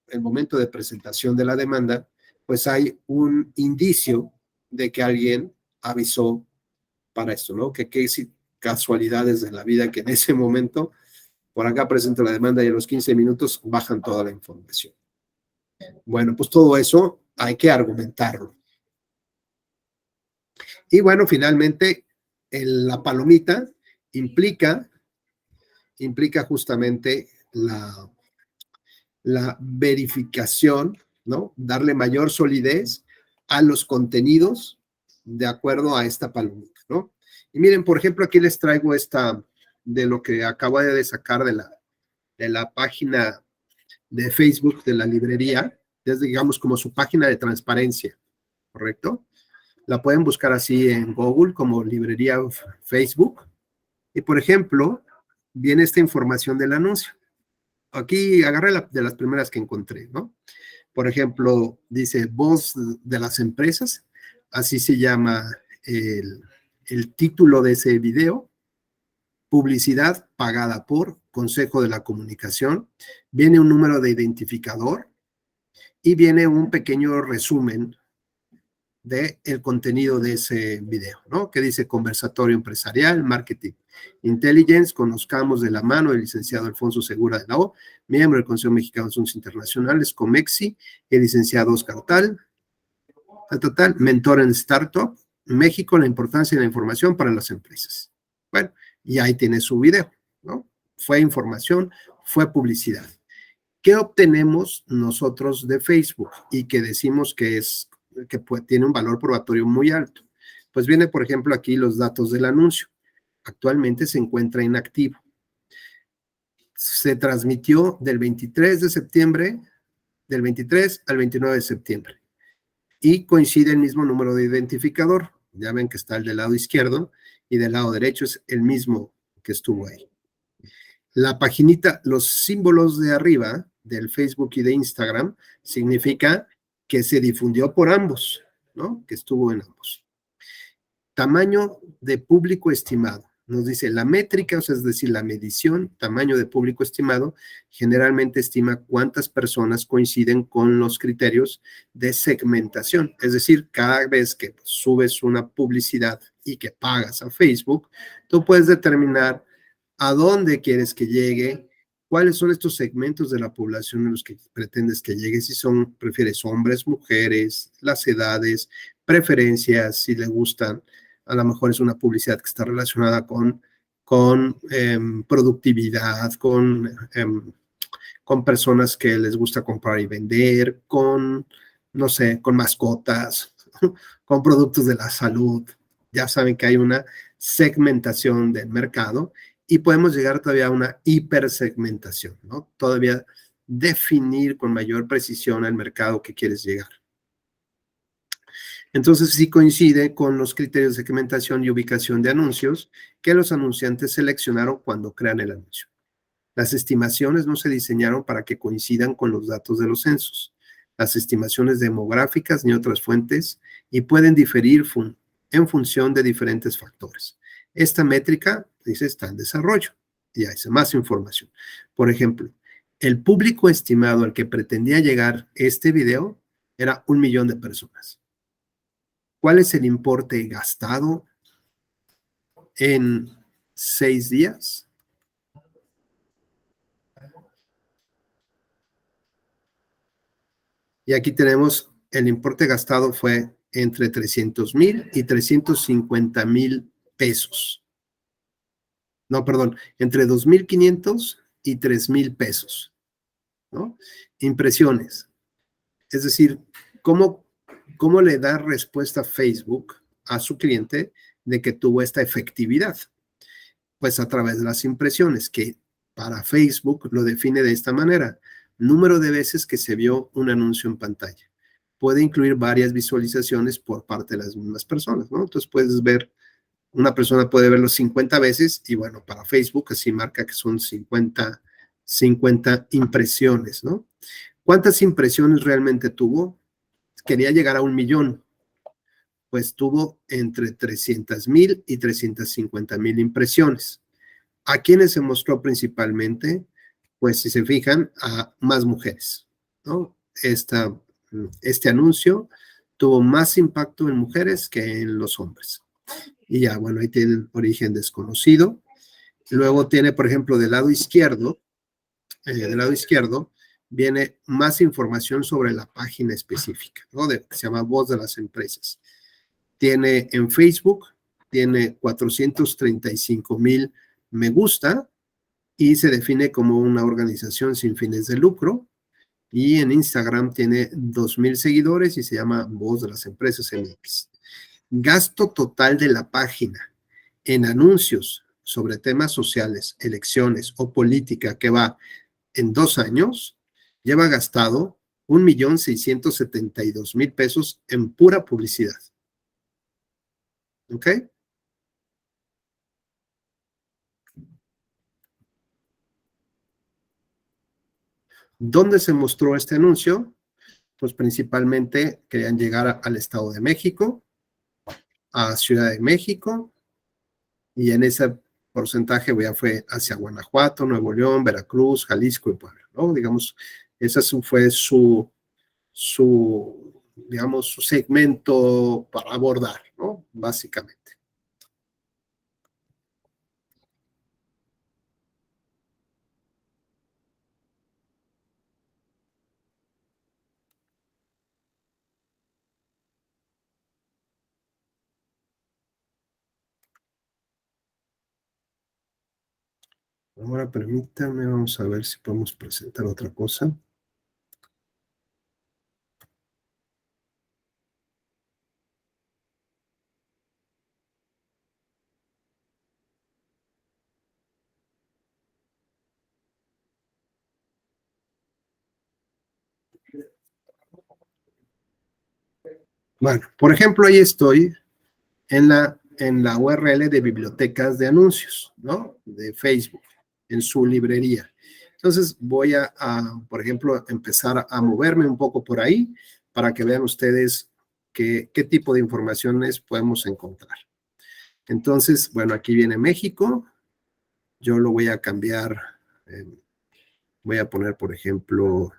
el momento de presentación de la demanda, pues hay un indicio de que alguien avisó para esto, ¿no? Que qué casualidades de la vida que en ese momento, por acá presento la demanda y a los 15 minutos bajan toda la información. Bueno, pues todo eso hay que argumentarlo. Y bueno, finalmente, la palomita implica justamente la verificación, ¿no? Darle mayor solidez a los contenidos de acuerdo a esta palomita, ¿no? Y miren, por ejemplo, aquí les traigo esta de lo que acabo de sacar de la página de Facebook de la librería, es digamos como su página de transparencia, ¿correcto? La pueden buscar así en Google como librería Facebook. Y por ejemplo, viene esta información del anuncio. Aquí agarré de las primeras que encontré, ¿no? Por ejemplo, dice voz de las empresas, así se llama el título de ese video, publicidad pagada por Consejo de la Comunicación, viene un número de identificador y viene un pequeño resumen del contenido de ese video, ¿no? Que dice conversatorio empresarial, marketing, intelligence, conozcamos de la mano del licenciado Alfonso Segura de la O, miembro del Consejo Mexicano de Asuntos Internacionales, COMEXI, el licenciado Oscar Tal, mentor en Startup, México, la importancia de la información para las empresas. Bueno, y ahí tiene su video, ¿no? Fue información, fue publicidad. ¿Qué obtenemos nosotros de Facebook y que decimos que tiene un valor probatorio muy alto? Pues viene, por ejemplo, aquí los datos del anuncio. Actualmente se encuentra inactivo. Se transmitió del 23 de septiembre, del 23 al 29 de septiembre. Y coincide el mismo número de identificador. Ya ven que está el del lado izquierdo y del lado derecho es el mismo que estuvo ahí. La paginita, los símbolos de arriba del Facebook y de Instagram significa que se difundió por ambos, ¿no? Que estuvo en ambos. Tamaño de público estimado. Nos dice la métrica, o sea, es decir, la medición, tamaño de público estimado, generalmente estima cuántas personas coinciden con los criterios de segmentación. Es decir, cada vez que subes una publicidad y que pagas a Facebook, tú puedes determinar a dónde quieres que llegue, cuáles son estos segmentos de la población en los que pretendes que llegue, si prefieres hombres, mujeres, las edades, preferencias, si le gustan, a lo mejor es una publicidad que está relacionada con productividad, con personas que les gusta comprar y vender, no sé, con mascotas, con productos de la salud. Ya saben que hay una segmentación del mercado y podemos llegar todavía a una hipersegmentación, ¿no? Todavía definir con mayor precisión al mercado que quieres llegar. Entonces, sí coincide con los criterios de segmentación y ubicación de anuncios que los anunciantes seleccionaron cuando crean el anuncio. Las estimaciones no se diseñaron para que coincidan con los datos de los censos, las estimaciones demográficas ni otras fuentes y pueden diferir en función de diferentes factores. Esta métrica, dice, está en desarrollo y hay más información. Por ejemplo, el público estimado al que pretendía llegar este video era 1 millón de personas. ¿Cuál es el importe gastado en 6 días? Y aquí tenemos el importe gastado fue entre 300,000 y 350,000 pesos. No, perdón, entre 2,500 y 3,000 pesos, ¿no? Impresiones. Es decir, ¿cómo le da respuesta Facebook a su cliente de que tuvo esta efectividad? Pues a través de las impresiones, que para Facebook lo define de esta manera: número de veces que se vio un anuncio en pantalla. Puede incluir varias visualizaciones por parte de las mismas personas, ¿no? Entonces puedes ver, una persona puede verlo 50 veces y bueno, para Facebook así marca que son 50 impresiones, ¿no? ¿Cuántas impresiones realmente tuvo? Quería llegar a 1,000,000, pues tuvo entre 300,000 y 350,000 impresiones. ¿A quiénes se mostró principalmente? Pues si se fijan, a más mujeres, ¿no? Este anuncio tuvo más impacto en mujeres que en los hombres. Y ya, bueno, ahí tienen origen desconocido. Luego tiene, por ejemplo, del lado izquierdo, viene más información sobre la página específica, ¿no? Se llama Voz de las Empresas. Tiene en Facebook, tiene 435,000 me gusta y se define como una organización sin fines de lucro. Y en Instagram tiene 2,000 seguidores y se llama Voz de las Empresas MX. Gasto total de la página en anuncios sobre temas sociales, elecciones o política que va en 2 años, lleva gastado 1,672,000 pesos en pura publicidad. ¿Ok? ¿Dónde se mostró este anuncio? Pues principalmente querían llegar al Estado de México, a Ciudad de México, y en ese porcentaje ya fue hacia Guanajuato, Nuevo León, Veracruz, Jalisco y Puebla, ¿no? Digamos, ese fue digamos, su segmento para abordar, ¿no? Básicamente. Ahora permítame, vamos a ver si podemos presentar otra cosa. Bueno, por ejemplo, ahí estoy en la URL de bibliotecas de anuncios, ¿no? De Facebook, en su librería. Entonces voy por ejemplo, empezar a moverme un poco por ahí para que vean ustedes qué tipo de informaciones podemos encontrar. Entonces, bueno, aquí viene México. Yo lo voy a cambiar. Voy a poner, por ejemplo,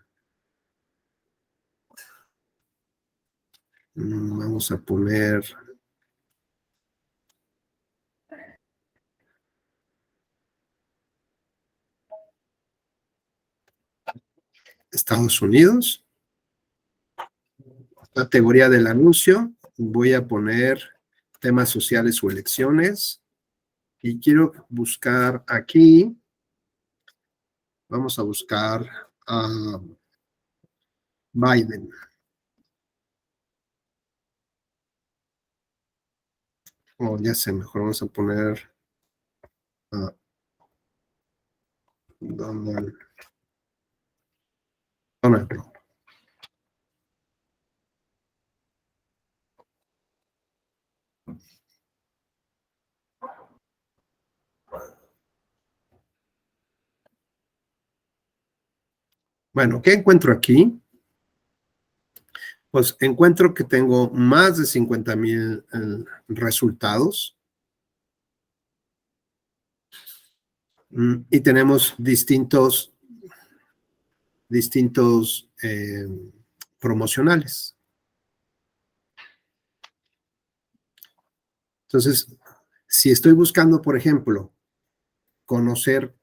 vamos a poner Estados Unidos. Categoría del anuncio, voy a poner temas sociales o elecciones y quiero buscar aquí, vamos a buscar a Biden. O ya sé, mejor vamos a poner a Donald Trump. Bueno, ¿qué encuentro aquí? Pues encuentro que tengo más de 50,000 resultados y tenemos distintos promocionales. Entonces, si estoy buscando, por ejemplo, conocer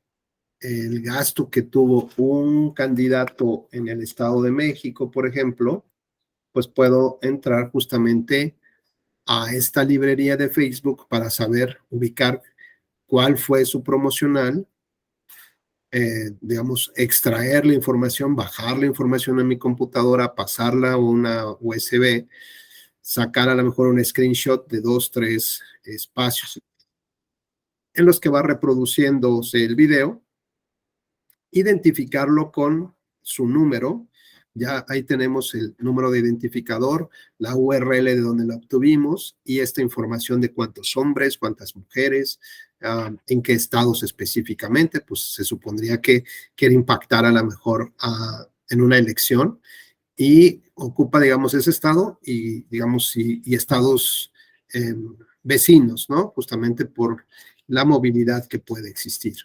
el gasto que tuvo un candidato en el Estado de México, por ejemplo, pues puedo entrar justamente a esta librería de Facebook para saber ubicar cuál fue su promocional, digamos, extraer la información, bajar la información a mi computadora, pasarla a una USB, sacar a lo mejor un screenshot de 2, 3 espacios en los que va reproduciéndose el video, identificarlo con su número. Ya ahí tenemos el número de identificador, la URL de donde la obtuvimos y esta información de cuántos hombres, cuántas mujeres, en qué estados específicamente, pues se supondría que quiere impactar a lo mejor en una elección y ocupa, digamos, ese estado y, digamos, y estados eh, vecinos, ¿no? Justamente por la movilidad que puede existir.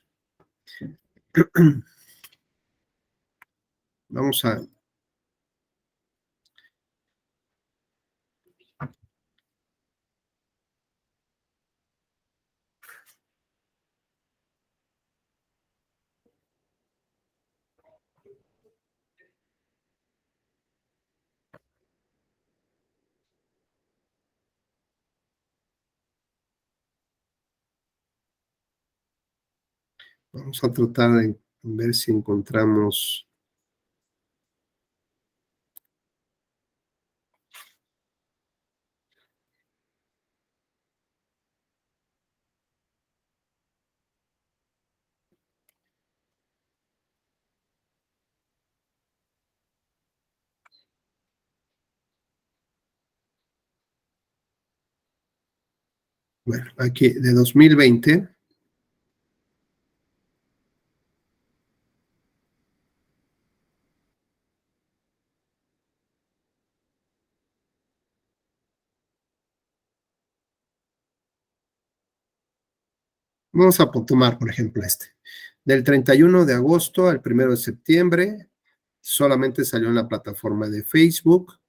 Vamos a... Vamos a tratar de ver si encontramos. Bueno, aquí de 2020. Vamos a tomar, por ejemplo, este. Del 31 de agosto al 1 de septiembre, solamente salió en la plataforma de Facebook.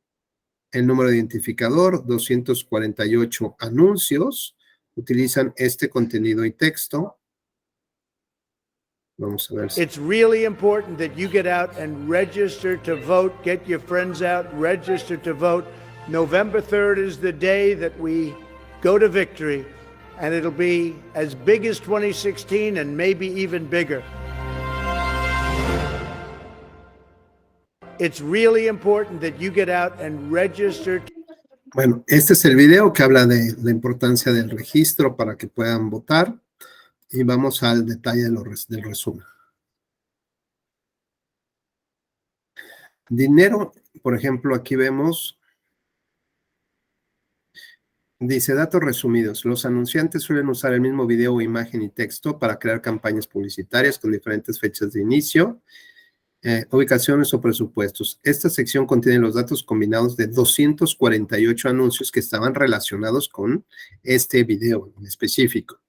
El número de identificador, 248 anuncios. Utilizan este contenido y texto. Vamos a ver. It's really important that you get out and register to vote. Get your friends out, register to vote. November 3rd is the day that we go to victory, and it'll be as big as 2016 and maybe even bigger. It's really important that you get out and register. Bueno, este es el video que habla de la importancia del registro para que puedan votar. Y vamos al detalle del resumen. Dinero, por ejemplo, aquí vemos, dice datos resumidos. Los anunciantes suelen usar el mismo video, imagen y texto para crear campañas publicitarias con diferentes fechas de inicio, ubicaciones o presupuestos. Esta sección contiene los datos combinados de 248 anuncios que estaban relacionados con este video en específico.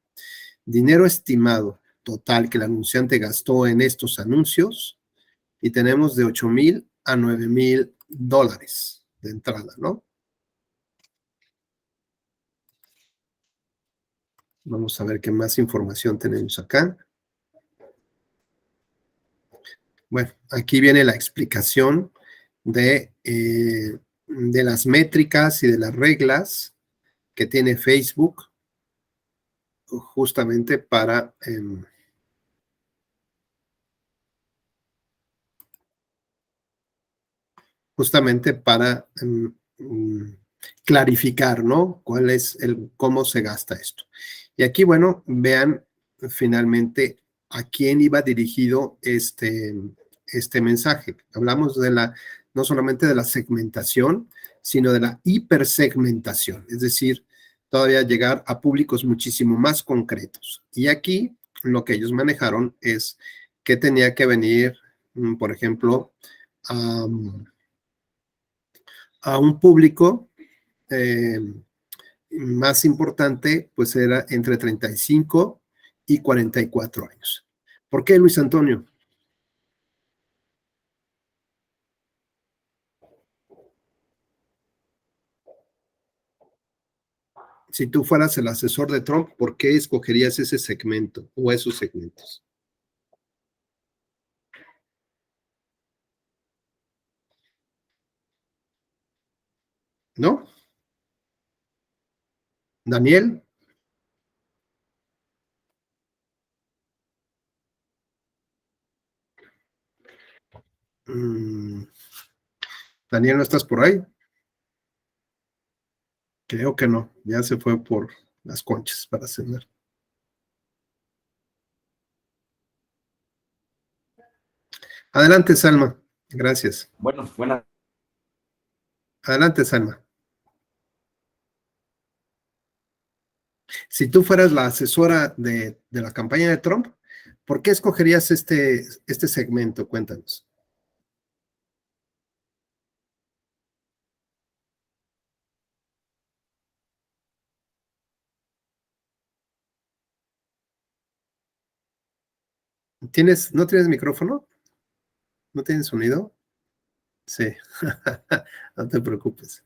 Dinero estimado total que el anunciante gastó en estos anuncios y tenemos de $8,000 a $9,000 de entrada, ¿no? Vamos a ver qué más información tenemos acá. Bueno, aquí viene la explicación de las métricas y de las reglas que tiene Facebook justamente para clarificar, ¿no? Cómo se gasta esto. Y aquí, bueno, vean finalmente a quién iba dirigido este mensaje. Hablamos no solamente de la segmentación, sino de la hipersegmentación, es decir, todavía llegar a públicos muchísimo más concretos. Y aquí lo que ellos manejaron es que tenía que venir, por ejemplo, a un público más importante, pues era entre 35 y 44 años. ¿Por qué, Luis Antonio? Si tú fueras el asesor de Trump, ¿por qué escogerías ese segmento o esos segmentos? ¿No? Daniel. Mm, Daniel, ¿no estás por ahí? Creo que no, ya se fue por las conchas para cenar. Adelante, Salma. Gracias. Bueno, buenas. Adelante, Salma. Si tú fueras la asesora de la campaña de Trump, ¿por qué escogerías este segmento? Cuéntanos. ¿No tienes micrófono? ¿No tienes sonido? Sí, no te preocupes.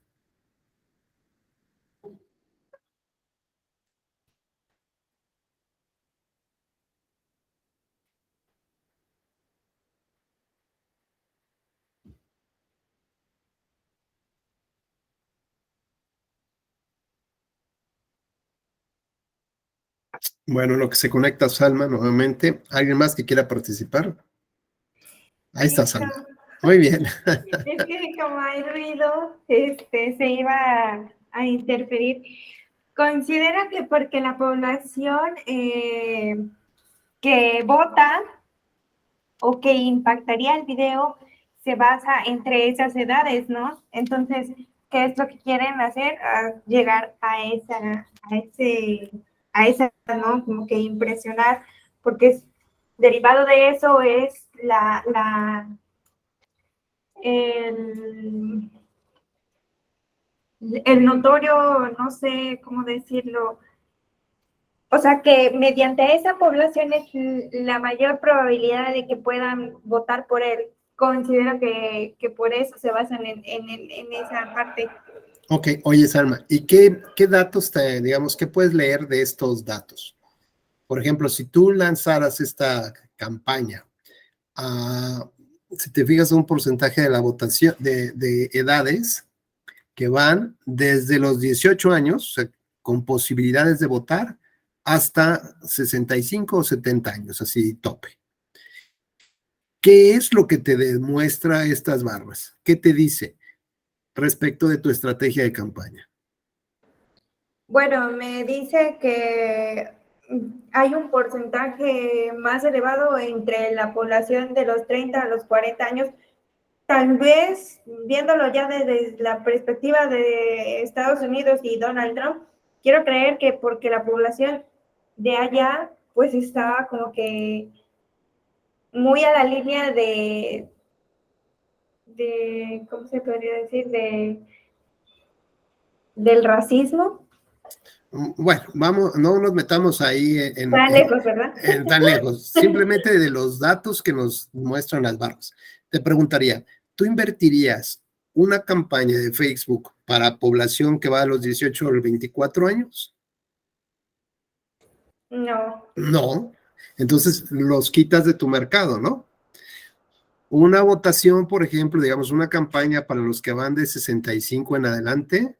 Bueno, lo que se conecta Salma nuevamente. ¿Alguien más que quiera participar? Ahí está Listo. Salma. Muy bien. Es que como hay ruido, se iba a interferir. Considero que porque la población que vota o que impactaría el video se basa entre esas edades, ¿no? Entonces, ¿qué es lo que quieren hacer? Llegar a esa, ¿no? Como que impresionar, porque derivado de eso es el, el notorio, no sé cómo decirlo, o sea que mediante esa población es la mayor probabilidad de que puedan votar por él. Considero que por eso se basan en esa parte. Ok, oye Salma, ¿y qué datos digamos, qué puedes leer de estos datos? Por ejemplo, si tú lanzaras esta campaña, si te fijas un porcentaje de la votación de edades que van desde los 18 años, o sea, con posibilidades de votar, hasta 65 o 70 años, así tope. ¿Qué es lo que te demuestra estas barras? ¿Qué te dice respecto de tu estrategia de campaña? Bueno, me dice que hay un porcentaje más elevado entre la población de los 30 a los 40 años. Tal vez, viéndolo ya desde la perspectiva de Estados Unidos y Donald Trump, quiero creer que porque la población de allá, pues estaba como que muy a la línea ¿cómo se podría decir? Del racismo. Bueno, no nos metamos ahí Tan lejos, ¿verdad? tan lejos, simplemente de los datos que nos muestran las barras. Te preguntaría, ¿tú invertirías una campaña de Facebook para población que va a los 18 o los 24 años? No. No, entonces los quitas de tu mercado, ¿no? Una votación, por ejemplo, digamos, una campaña para los que van de 65 en adelante,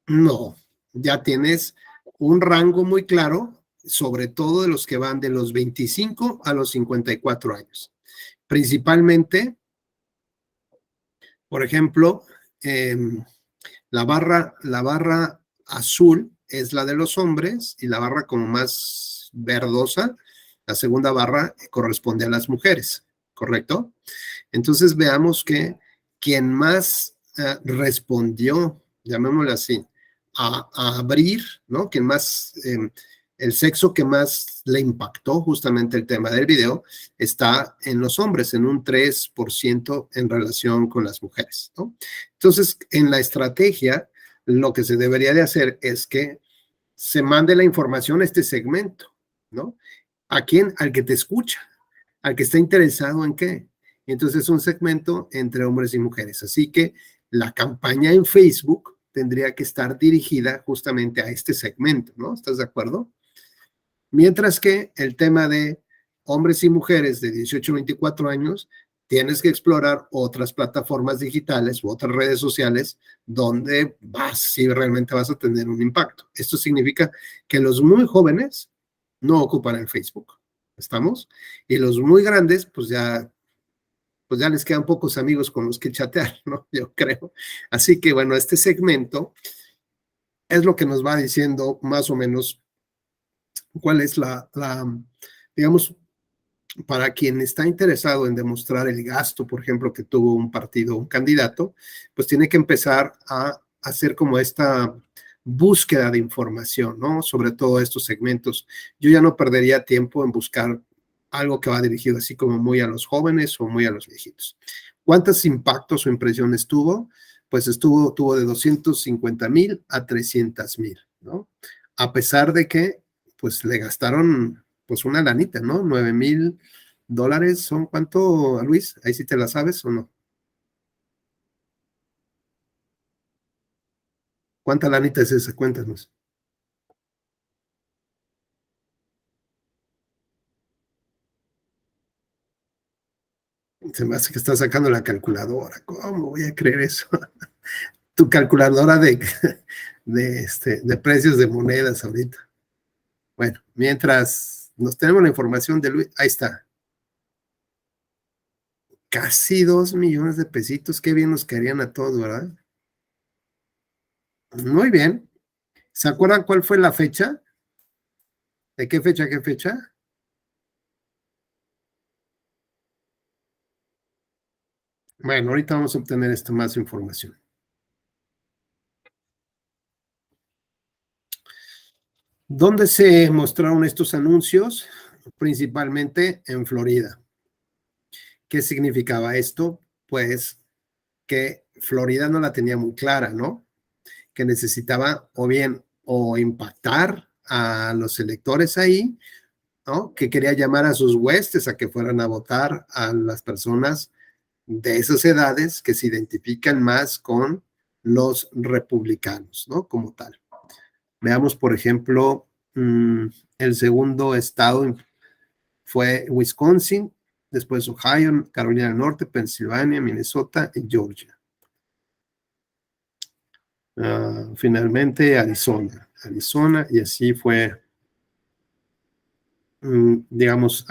no, ya tienes un rango muy claro, sobre todo de los que van de los 25 a los 54 años. Principalmente, por ejemplo, la barra azul es la de los hombres y la barra como más verdosa, la segunda barra corresponde a las mujeres, ¿correcto? Entonces veamos que quien más respondió, llamémosle así, a abrir, ¿no? Quien más, el sexo que más le impactó justamente el tema del video está en los hombres, en un 3% en relación con las mujeres, ¿no? Entonces, en la estrategia, lo que se debería de hacer es que se mande la información a este segmento, ¿no? ¿A quién? Al que te escucha, al que está interesado en qué. Y entonces es un segmento entre hombres y mujeres. Así que la campaña en Facebook tendría que estar dirigida justamente a este segmento, ¿no? ¿Estás de acuerdo? Mientras que el tema de hombres y mujeres de 18 a 24 años tienes que explorar otras plataformas digitales u otras redes sociales donde si realmente vas a tener un impacto. Esto significa que los muy jóvenes no ocupan el Facebook, ¿estamos? Y los muy grandes, pues ya les quedan pocos amigos con los que chatear, ¿no? Yo creo. Así que, bueno, este segmento es lo que nos va diciendo más o menos cuál es digamos, para quien está interesado en demostrar el gasto, por ejemplo, que tuvo un partido, un candidato, pues tiene que empezar a hacer como esta búsqueda de información, ¿no? Sobre todo estos segmentos. Yo ya no perdería tiempo en buscar algo que va dirigido así como muy a los jóvenes o muy a los viejitos. ¿Cuántos impactos o impresiones tuvo? Pues tuvo de 250,000 a 300,000, ¿no? A pesar de que, pues le gastaron, pues una lanita, ¿no? $9,000 son ¿cuánto, Luis? Ahí sí te la sabes o no. ¿Cuánta lanita es esa? Cuéntanos. Se me hace que estás sacando la calculadora. ¿Cómo voy a creer eso? Tu calculadora de precios de monedas ahorita. Bueno, mientras nos tenemos la información de Luis, ahí está. Casi 2 millones de pesitos. Qué bien nos caerían a todos, ¿verdad? Muy bien. ¿Se acuerdan cuál fue la fecha? ¿De qué fecha a qué fecha? Bueno, ahorita vamos a obtener más información. ¿Dónde se mostraron estos anuncios? Principalmente en Florida. ¿Qué significaba esto? Pues que Florida no la tenía muy clara, ¿no? Que necesitaba o impactar a los electores ahí, ¿no? Que quería llamar a sus huestes a que fueran a votar a las personas de esas edades que se identifican más con los republicanos, ¿no? Como tal. Veamos, por ejemplo, el segundo estado fue Wisconsin, después Ohio, Carolina del Norte, Pensilvania, Minnesota y Georgia. Finalmente Arizona, y así fue, digamos,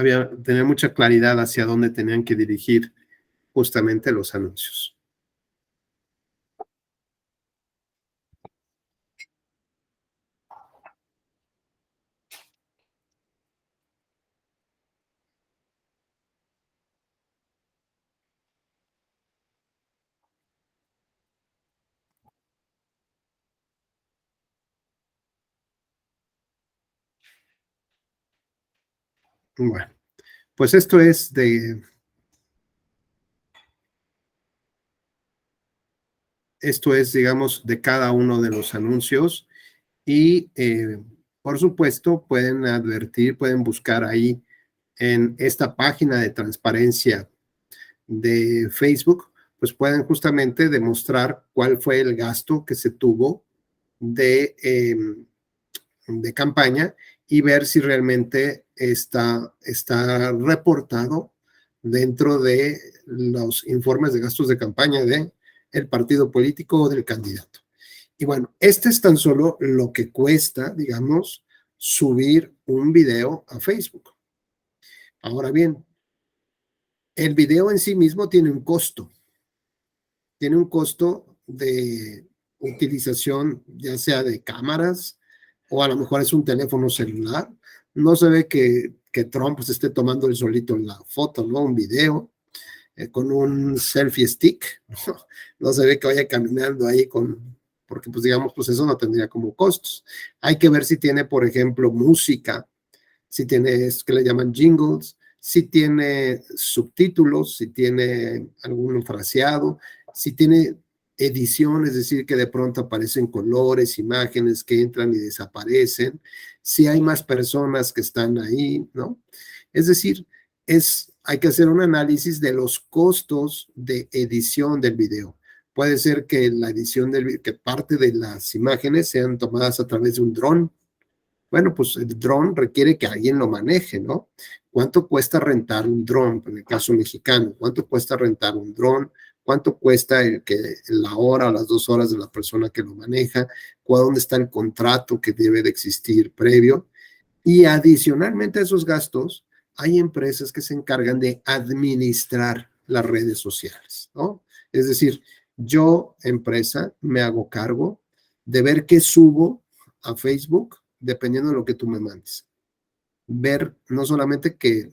tenía mucha claridad hacia dónde tenían que dirigir justamente los anuncios. Bueno, pues esto es digamos, de cada uno de los anuncios y, por supuesto, pueden pueden buscar ahí en esta página de transparencia de Facebook, pues pueden justamente demostrar cuál fue el gasto que se tuvo de campaña y ver si realmente está reportado dentro de los informes de gastos de campaña de el partido político o del candidato. Y bueno, este es tan solo lo que cuesta, digamos, subir un video a Facebook. Ahora bien, el video en sí mismo tiene un costo. Tiene un costo de utilización, ya sea de cámaras o a lo mejor es un teléfono celular. No se ve que Trump se esté tomando el solito la foto, ¿no? Un video con un selfie stick. No se ve que vaya caminando ahí porque pues digamos, pues eso no tendría como costos. Hay que ver si tiene, por ejemplo, música, si tiene esto que le llaman jingles, si tiene subtítulos, si tiene algún fraseado, si tiene edición, es decir, que de pronto aparecen colores, imágenes que entran y desaparecen, si hay más personas que están ahí, ¿no? Es decir, hay que hacer un análisis de los costos de edición del video. Puede ser que la edición que parte de las imágenes sean tomadas a través de un dron, Bueno, pues el dron requiere que alguien lo maneje, ¿no? ¿Cuánto cuesta rentar un dron? En el caso mexicano, ¿cuánto cuesta rentar un dron? ¿Cuánto cuesta la hora o las 2 horas de la persona que lo maneja? ¿Dónde está el contrato que debe de existir previo? Y adicionalmente a esos gastos, hay empresas que se encargan de administrar las redes sociales, ¿no? Es decir, yo, empresa, me hago cargo de ver qué subo a Facebook, dependiendo de lo que tú me mandes. Ver no solamente que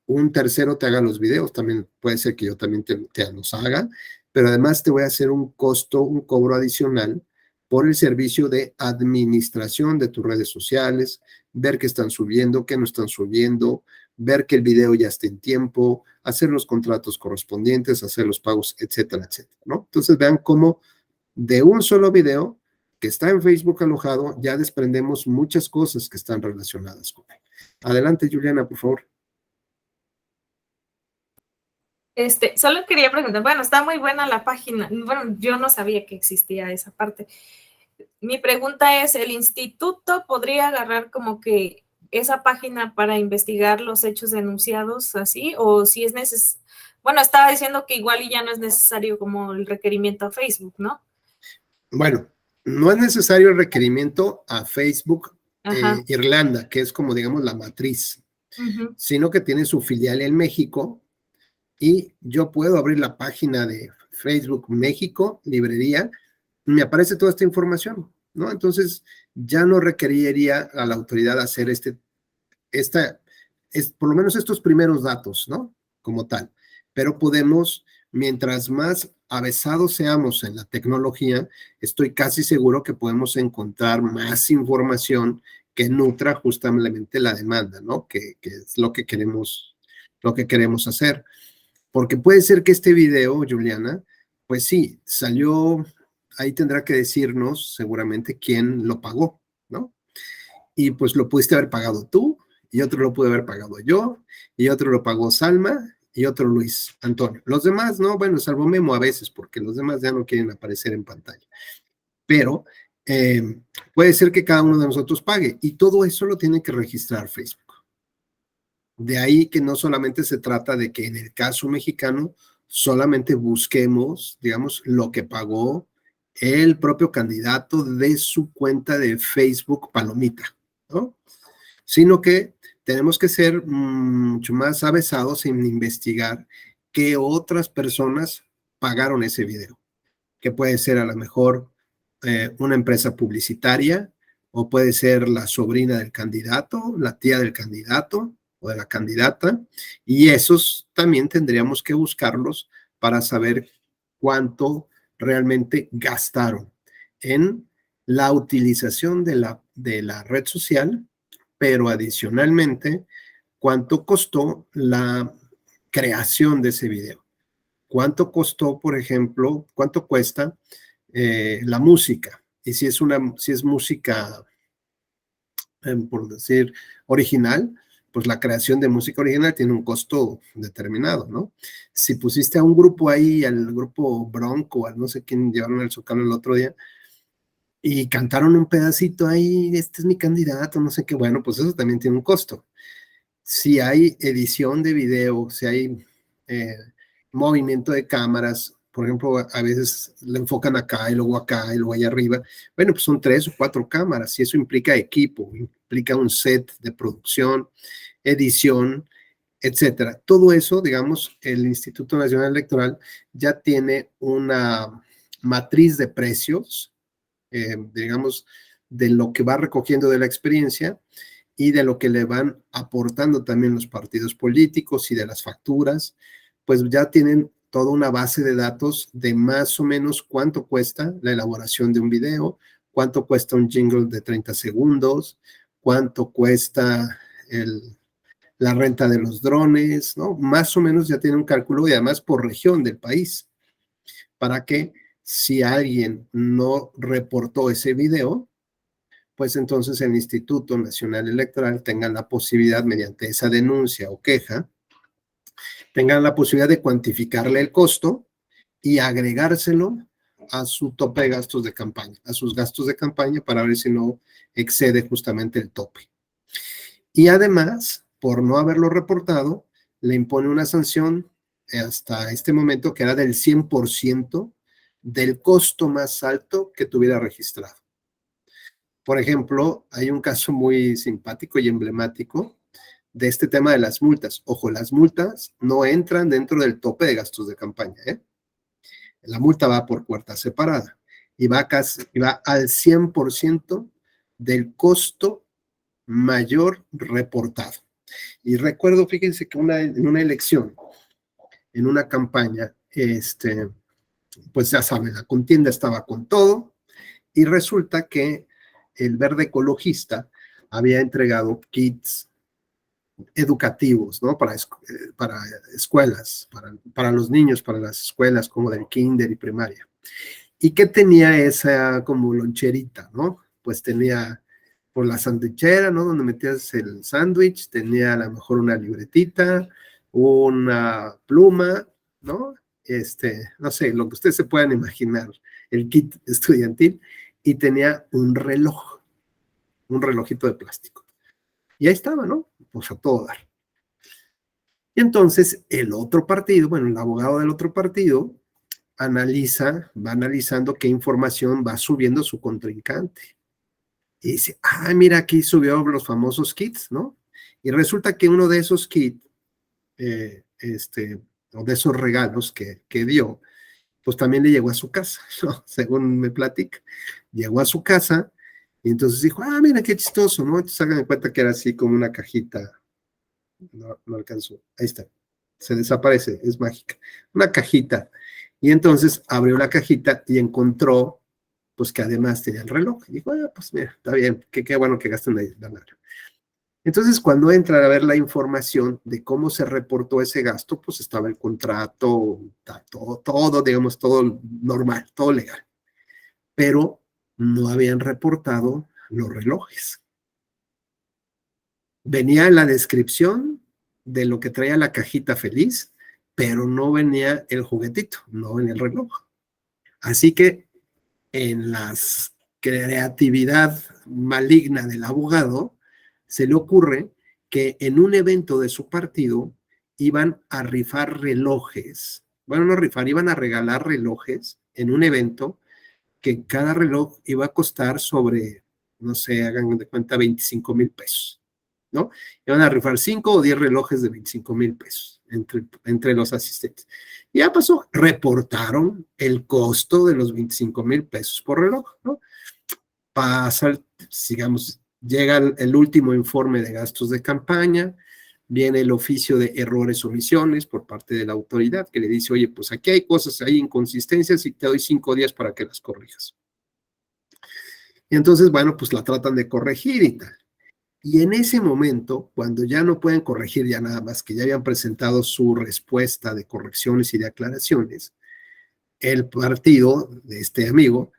un tercero te haga los videos, también puede ser que yo también te los haga, pero además te voy a hacer un costo, un cobro adicional por el servicio de administración de tus redes sociales, ver qué están subiendo, qué no están subiendo, ver que el video ya esté en tiempo, hacer los contratos correspondientes, hacer los pagos, etcétera, etcétera, ¿no? Entonces vean cómo de un solo video que está en Facebook alojado, ya desprendemos muchas cosas que están relacionadas con él. Adelante, Juliana, por favor. Solo quería preguntar, bueno, está muy buena la página. Bueno, yo no sabía que existía esa parte. Mi pregunta es, ¿el instituto podría agarrar como que esa página para investigar los hechos denunciados así? O si es necesario, bueno, estaba diciendo que igual y ya no es necesario como el requerimiento a Facebook, ¿no? Bueno, no es necesario el requerimiento a Facebook Irlanda, que es como, digamos, la matriz, sino que tiene su filial en México y yo puedo abrir la página de Facebook México, librería, y me aparece toda esta información, ¿no? Entonces, ya no requeriría a la autoridad hacer por lo menos estos primeros datos, ¿no? Como tal. Pero podemos, mientras más avesados seamos en la tecnología, estoy casi seguro que podemos encontrar más información que nutra justamente la demanda, ¿no? Que es lo que queremos hacer. Porque puede ser que este video, Juliana, pues sí, salió, ahí tendrá que decirnos seguramente quién lo pagó, ¿no? Y pues lo pudiste haber pagado tú, y otro lo pude haber pagado yo, y otro lo pagó Salma, y otro Luis Antonio. Los demás, no, bueno, salvo Memo a veces, porque los demás ya no quieren aparecer en pantalla. Pero puede ser que cada uno de nosotros pague, y todo eso lo tiene que registrar Facebook. De ahí que no solamente se trata de que en el caso mexicano solamente busquemos, digamos, lo que pagó el propio candidato de su cuenta de Facebook Palomita, ¿no? Sino que tenemos que ser mucho más avesados en investigar qué otras personas pagaron ese video, que puede ser a lo mejor una empresa publicitaria, o puede ser la sobrina del candidato, la tía del candidato o de la candidata, y esos también tendríamos que buscarlos para saber cuánto realmente gastaron en la utilización de la red social, pero adicionalmente, cuánto costó la creación de ese video. ¿Cuánto costó, por ejemplo, cuánto cuesta la música? Y si es música, por decir, original, pues la creación de música original tiene un costo determinado, ¿no? Si pusiste a un grupo ahí, al grupo Bronco, al no sé quién llevaron al Zócalo el otro día, y cantaron un pedacito ahí, este es mi candidato, no sé qué, bueno, pues eso también tiene un costo. Si hay edición de video, si hay movimiento de cámaras, por ejemplo, a veces le enfocan acá y luego allá arriba, bueno, pues son 3 o 4 cámaras y eso implica equipo, implica un set de producción, edición, etcétera. Todo eso, digamos, el Instituto Nacional Electoral ya tiene una matriz de precios, digamos, de lo que va recogiendo de la experiencia y de lo que le van aportando también los partidos políticos y de las facturas, pues ya tienen toda una base de datos de más o menos cuánto cuesta la elaboración de un video, cuánto cuesta un jingle de 30 segundos, cuánto cuesta la renta de los drones, ¿no? Más o menos ya tiene un cálculo y además por región del país, para que si alguien no reportó ese video, pues entonces el Instituto Nacional Electoral tenga la posibilidad, mediante esa denuncia o queja, tengan la posibilidad de cuantificarle el costo y agregárselo a su tope de gastos de campaña, a sus gastos de campaña para ver si no excede justamente el tope. Y además, por no haberlo reportado, le impone una sanción hasta este momento que era del 100% del costo más alto que tuviera registrado. Por ejemplo, hay un caso muy simpático y emblemático de este tema de las multas. Ojo, las multas no entran dentro del tope de gastos de campaña, ¿eh? La multa va por puerta separada y va al 100% del costo mayor reportado. Y recuerdo, fíjense que en una elección, en una campaña, pues ya saben, la contienda estaba con todo y resulta que el Verde Ecologista había entregado kits educativos, ¿no? Para escuelas, para los niños, para las escuelas como del kinder y primaria. ¿Y qué tenía esa como loncherita, no? Pues tenía por la sandwichera, ¿no? Donde metías el sándwich, tenía a lo mejor una libretita, una pluma, ¿no? No sé, lo que ustedes se puedan imaginar, el kit estudiantil, y tenía un relojito de plástico. Y ahí estaba, ¿no? Pues a todo dar. Y entonces el otro partido, bueno, el abogado del otro partido, va analizando qué información va subiendo su contrincante. Y dice, mira, aquí subió los famosos kits, ¿no? Y resulta que uno de esos kits, o de esos regalos que dio, pues también le llegó a su casa, ¿no? Según me platica. Llegó a su casa y entonces dijo, mira qué chistoso, ¿no? Entonces hagan de cuenta que era así como una cajita. No alcanzó. Ahí está. Se desaparece, es mágica. Una cajita. Y entonces abrió la cajita y encontró, pues que además tenía el reloj. Y dijo, pues mira, está bien, qué bueno que gasten la lana. Entonces, cuando entra a ver la información de cómo se reportó ese gasto, pues estaba el contrato, todo, digamos, todo normal, todo legal. Pero no habían reportado los relojes. Venía en la descripción de lo que traía la cajita feliz, pero no venía el juguetito, no venía el reloj. Así que en la creatividad maligna del abogado, se le ocurre que en un evento de su partido iban a rifar relojes. Bueno, no rifar, iban a regalar relojes en un evento que cada reloj iba a costar sobre, no sé, hagan de cuenta, 25,000 pesos, ¿no? Iban a rifar 5 o 10 relojes de 25,000 pesos entre los asistentes. Y ya pasó, reportaron el costo de los 25,000 pesos por reloj, ¿no? Pasa, digamos, llega el último informe de gastos de campaña, viene el oficio de errores o omisiones por parte de la autoridad que le dice, oye, pues aquí hay cosas, hay inconsistencias y te doy 5 días para que las corrijas. Y entonces, bueno, pues la tratan de corregir y tal. Y en ese momento, cuando ya no pueden corregir ya nada más, que ya habían presentado su respuesta de correcciones y de aclaraciones, el partido de este amigo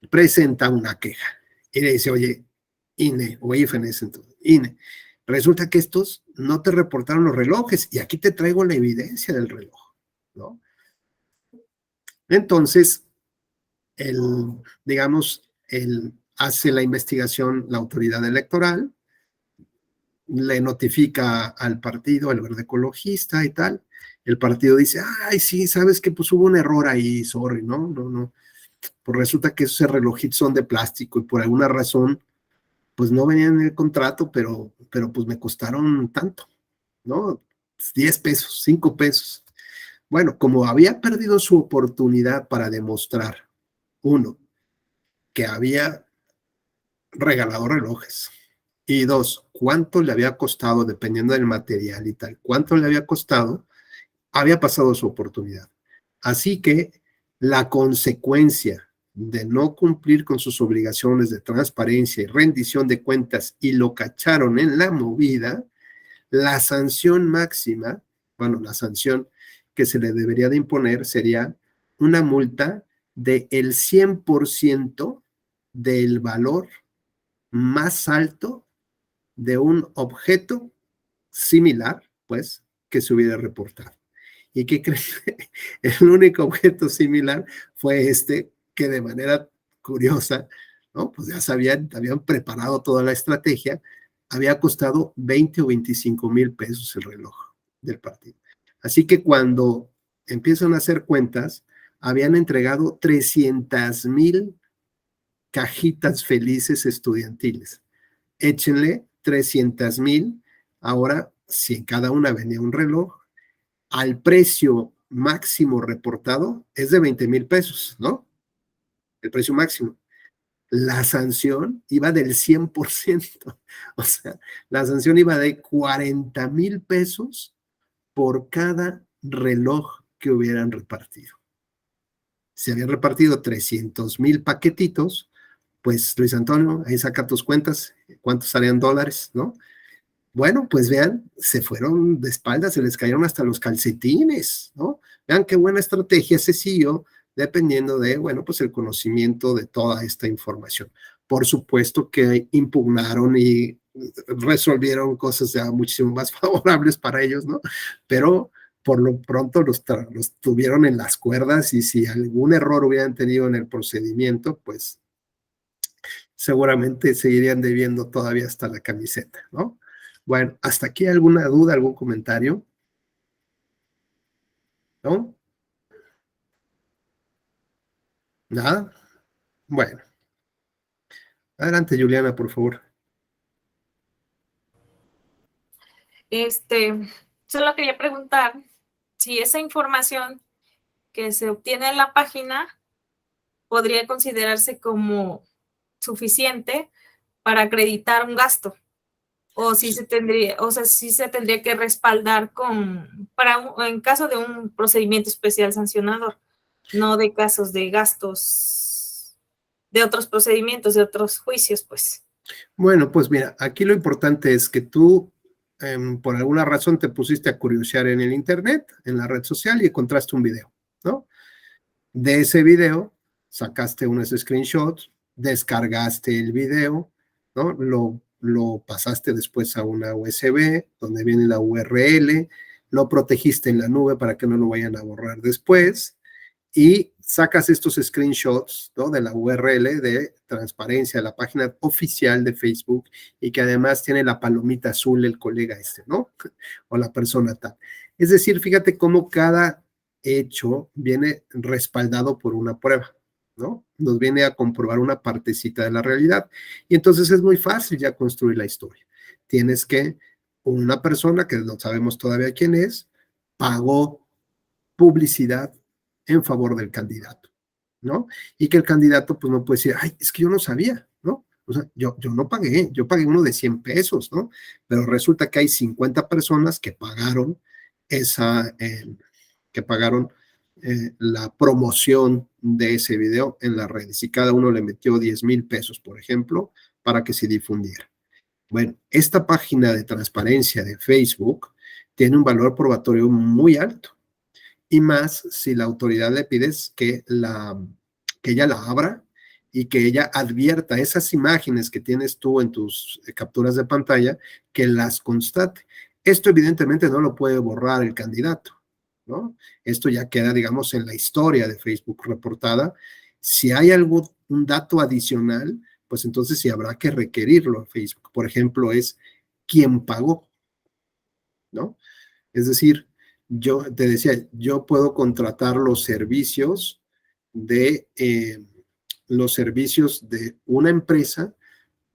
presenta una queja y le dice, oye, INE o IFE en ese entonces, INE, resulta que estos no te reportaron los relojes y aquí te traigo la evidencia del reloj, ¿no? Entonces, hace la investigación la autoridad electoral, le notifica al partido, al Verde Ecologista y tal. El partido dice, ay, sí, sabes que pues hubo un error ahí, sorry, no. Pues resulta que esos relojitos son de plástico y por alguna razón, pues no venían en el contrato, pero pues me costaron tanto, ¿no? 10 pesos, 5 pesos. Bueno, como había perdido su oportunidad para demostrar, uno, que había regalado relojes, y dos, cuánto le había costado, dependiendo del material y tal, cuánto le había costado, había pasado su oportunidad. Así que la consecuencia de no cumplir con sus obligaciones de transparencia y rendición de cuentas y lo cacharon en la movida, la sanción máxima, bueno, la sanción que se le debería de imponer sería una multa del 100% del valor más alto de un objeto similar, pues, que se hubiera reportado. ¿Y qué creen? El único objeto similar fue este, que de manera curiosa, ¿no? Pues ya sabían, habían preparado toda la estrategia, había costado 20 o 25 mil pesos el reloj del partido. Así que cuando empiezan a hacer cuentas, habían entregado 300,000 cajitas felices estudiantiles. Échenle 300,000, ahora si en cada una venía un reloj, al precio máximo reportado es de 20 mil pesos, ¿no? El precio máximo. La sanción iba del 100%, o sea, la sanción iba de 40,000 pesos por cada reloj que hubieran repartido. Si habían repartido 300,000 paquetitos, pues Luis Antonio, ahí saca tus cuentas, ¿cuántos harían dólares, no? Bueno, pues vean, se fueron de espaldas, se les cayeron hasta los calcetines, ¿no? Vean qué buena estrategia se siguió, dependiendo de, bueno, pues el conocimiento de toda esta información. Por supuesto que impugnaron y resolvieron cosas ya muchísimo más favorables para ellos, ¿no? Pero por lo pronto los tuvieron en las cuerdas y si algún error hubieran tenido en el procedimiento, pues seguramente seguirían debiendo todavía hasta la camiseta, ¿no? Bueno, ¿hasta aquí alguna duda, algún comentario? ¿No? ¿Nada? Bueno. Adelante, Juliana, por favor. Solo quería preguntar si esa información que se obtiene en la página podría considerarse como suficiente para acreditar un gasto, o si se tendría, o sea, si se tendría que respaldar en caso de un procedimiento especial sancionador, no de casos de gastos de otros procedimientos, de otros juicios, pues. Bueno, pues mira, aquí lo importante es que tú, por alguna razón, te pusiste a curiosear en el internet, en la red social, y encontraste un video, ¿no? De ese video sacaste unos screenshots, descargaste el video, ¿no? Lo pasaste después a una USB, donde viene la URL, lo protegiste en la nube para que no lo vayan a borrar después, y sacas estos screenshots, ¿no? De la URL de transparencia, la página oficial de Facebook, y que además tiene la palomita azul el colega este, ¿no? O la persona tal. Es decir, fíjate cómo cada hecho viene respaldado por una prueba, ¿no? Nos viene a comprobar una partecita de la realidad. Y entonces es muy fácil ya construir la historia. Tienes que, una persona que no sabemos todavía quién es, pagó publicidad en favor del candidato, ¿no? Y que el candidato pues no puede decir, ay, es que yo no sabía, ¿no? O sea, yo no pagué, yo pagué uno de 100 pesos, ¿no? Pero resulta que hay 50 personas que pagaron la promoción de ese video en las redes y cada uno le metió 10,000 pesos, por ejemplo, para que se difundiera. Bueno, esta página de transparencia de Facebook tiene un valor probatorio muy alto. Y más si la autoridad le pides que ella la abra y que ella advierta esas imágenes que tienes tú en tus capturas de pantalla, que las constate. Esto evidentemente no lo puede borrar el candidato, ¿no? Esto ya queda, digamos, en la historia de Facebook reportada. Si hay un dato adicional, pues entonces sí habrá que requerirlo a Facebook. Por ejemplo, es quién pagó, ¿no? Es decir, yo te decía, yo puedo contratar los servicios de una empresa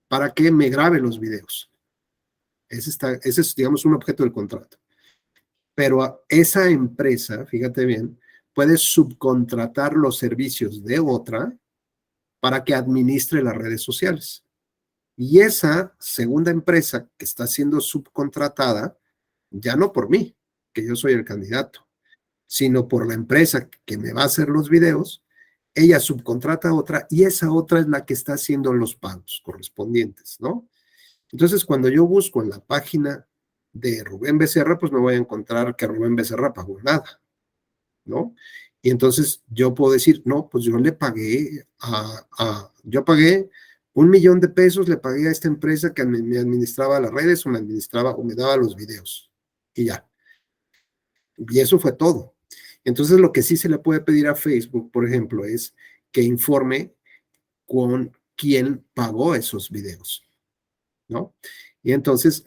para que me grabe los videos. Ese es, digamos, un objeto del contrato. Pero esa empresa, fíjate bien, puede subcontratar los servicios de otra para que administre las redes sociales. Y esa segunda empresa que está siendo subcontratada, ya no por mí, que yo soy el candidato, sino por la empresa que me va a hacer los videos, ella subcontrata a otra y esa otra es la que está haciendo los pagos correspondientes, ¿no? Entonces, cuando yo busco en la página de Rubén Becerra, pues me voy a encontrar que Rubén Becerra pagó nada, ¿no? Y entonces yo puedo decir, no, pues yo le pagué yo pagué 1,000,000 de pesos, le pagué a esta empresa que me administraba las redes o me administraba o me daba los videos. Y ya. Y eso fue todo. Entonces, lo que sí se le puede pedir a Facebook, por ejemplo, es que informe con quién pagó esos videos, ¿no? Y entonces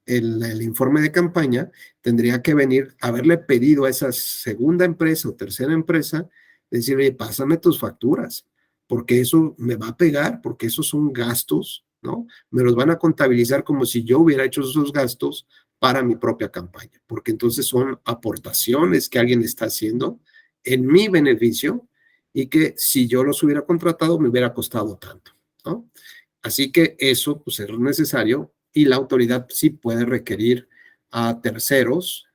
el informe de campaña tendría que venir, haberle pedido a esa segunda empresa o tercera empresa, decirle, pásame tus facturas, porque eso me va a pegar, porque esos son gastos, ¿no? Me los van a contabilizar como si yo hubiera hecho esos gastos para mi propia campaña, porque entonces son aportaciones que alguien está haciendo en mi beneficio y que si yo los hubiera contratado me hubiera costado tanto, ¿no? Así que eso pues, es necesario y la autoridad sí puede requerir a terceros,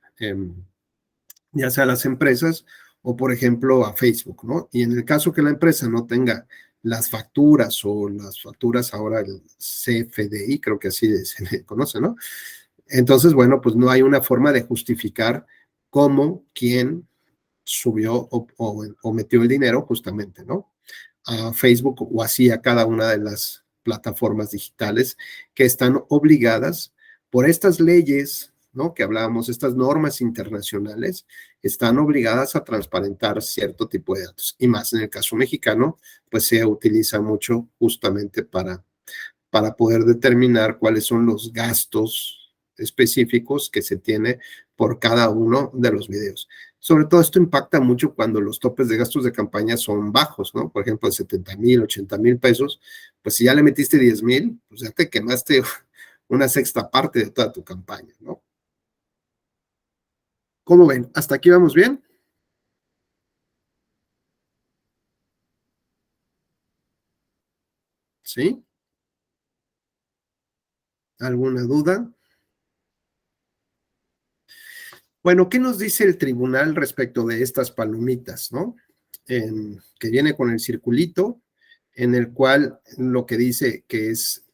ya sea las empresas o, por ejemplo, a Facebook, ¿no? Y en el caso que la empresa no tenga las facturas o las facturas ahora el CFDI, creo que así se le conoce, ¿no? Entonces, bueno, pues no hay una forma de justificar cómo, quién subió o metió el dinero justamente, ¿no? A Facebook o así a cada una de las plataformas digitales que están obligadas por estas leyes, ¿no? Que hablábamos, estas normas internacionales, están obligadas a transparentar cierto tipo de datos. Y más en el caso mexicano, pues se utiliza mucho justamente para poder determinar cuáles son los gastos específicos que se tiene por cada uno de los videos. Sobre todo esto impacta mucho cuando los topes de gastos de campaña son bajos, ¿no? Por ejemplo, de 70,000, 80,000 pesos, pues si ya le metiste 10,000, pues ya te quemaste una sexta parte de toda tu campaña, ¿no? ¿Cómo ven? ¿Hasta aquí vamos bien? ¿Sí? ¿Alguna duda? Bueno, ¿qué nos dice el tribunal respecto de estas palomitas, no? Que viene con el circulito, en el cual lo que dice que es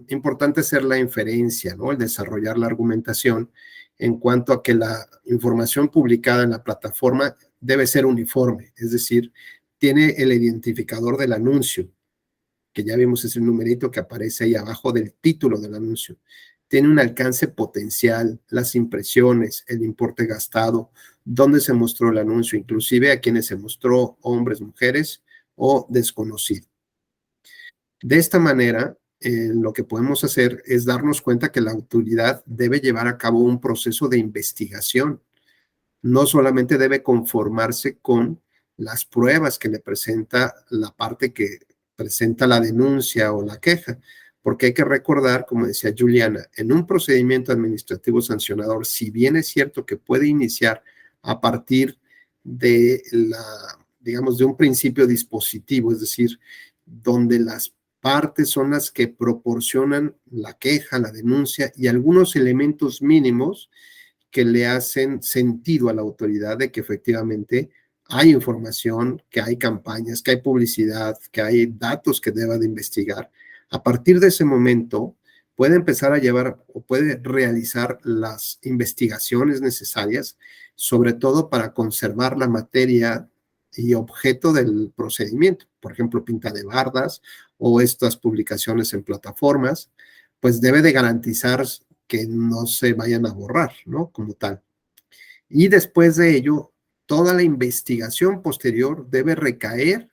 importante hacer la inferencia, ¿no? El desarrollar la argumentación en cuanto a que la información publicada en la plataforma debe ser uniforme, es decir, tiene el identificador del anuncio, que ya vimos es el numerito que aparece ahí abajo del título del anuncio. Tiene un alcance potencial, las impresiones, el importe gastado, dónde se mostró el anuncio, inclusive a quienes se mostró, hombres, mujeres o desconocidos. De esta manera, lo que podemos hacer es darnos cuenta que la autoridad debe llevar a cabo un proceso de investigación. No solamente debe conformarse con las pruebas que le presenta la parte que presenta la denuncia o la queja, porque hay que recordar, como decía Juliana, en un procedimiento administrativo sancionador, si bien es cierto que puede iniciar a partir de digamos, de un principio dispositivo, es decir, donde las partes son las que proporcionan la queja, la denuncia y algunos elementos mínimos que le hacen sentido a la autoridad de que efectivamente hay información, que hay campañas, que hay publicidad, que hay datos que deba de investigar. A partir de ese momento, puede empezar a llevar o puede realizar las investigaciones necesarias, sobre todo para conservar la materia y objeto del procedimiento. Por ejemplo, pinta de bardas o estas publicaciones en plataformas, pues debe de garantizar que no se vayan a borrar, ¿no? Como tal. Y después de ello, toda la investigación posterior debe recaer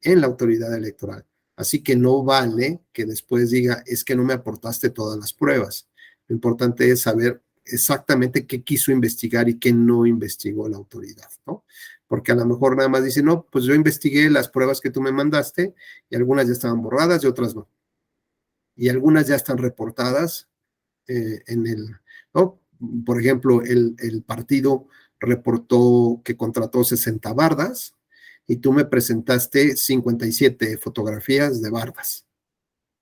en la autoridad electoral. Así que no vale que después diga, es que no me aportaste todas las pruebas. Lo importante es saber exactamente qué quiso investigar y qué no investigó la autoridad, ¿no? Porque a lo mejor nada más dice, no, pues yo investigué las pruebas que tú me mandaste y algunas ya estaban borradas y otras no. Y algunas ya están reportadas ¿no? Por ejemplo, el partido reportó que contrató 60 bardas y tú me presentaste 57 fotografías de bardas.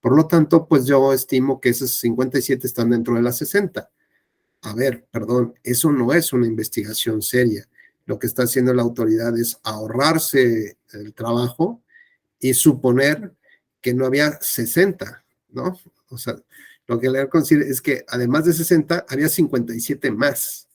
Por lo tanto, pues yo estimo que esas 57 están dentro de las 60. A ver, perdón, eso no es una investigación seria. Lo que está haciendo la autoridad es ahorrarse el trabajo y suponer que no había 60, ¿no? O sea, lo que le voy a decir es que además de 60, había 57 más,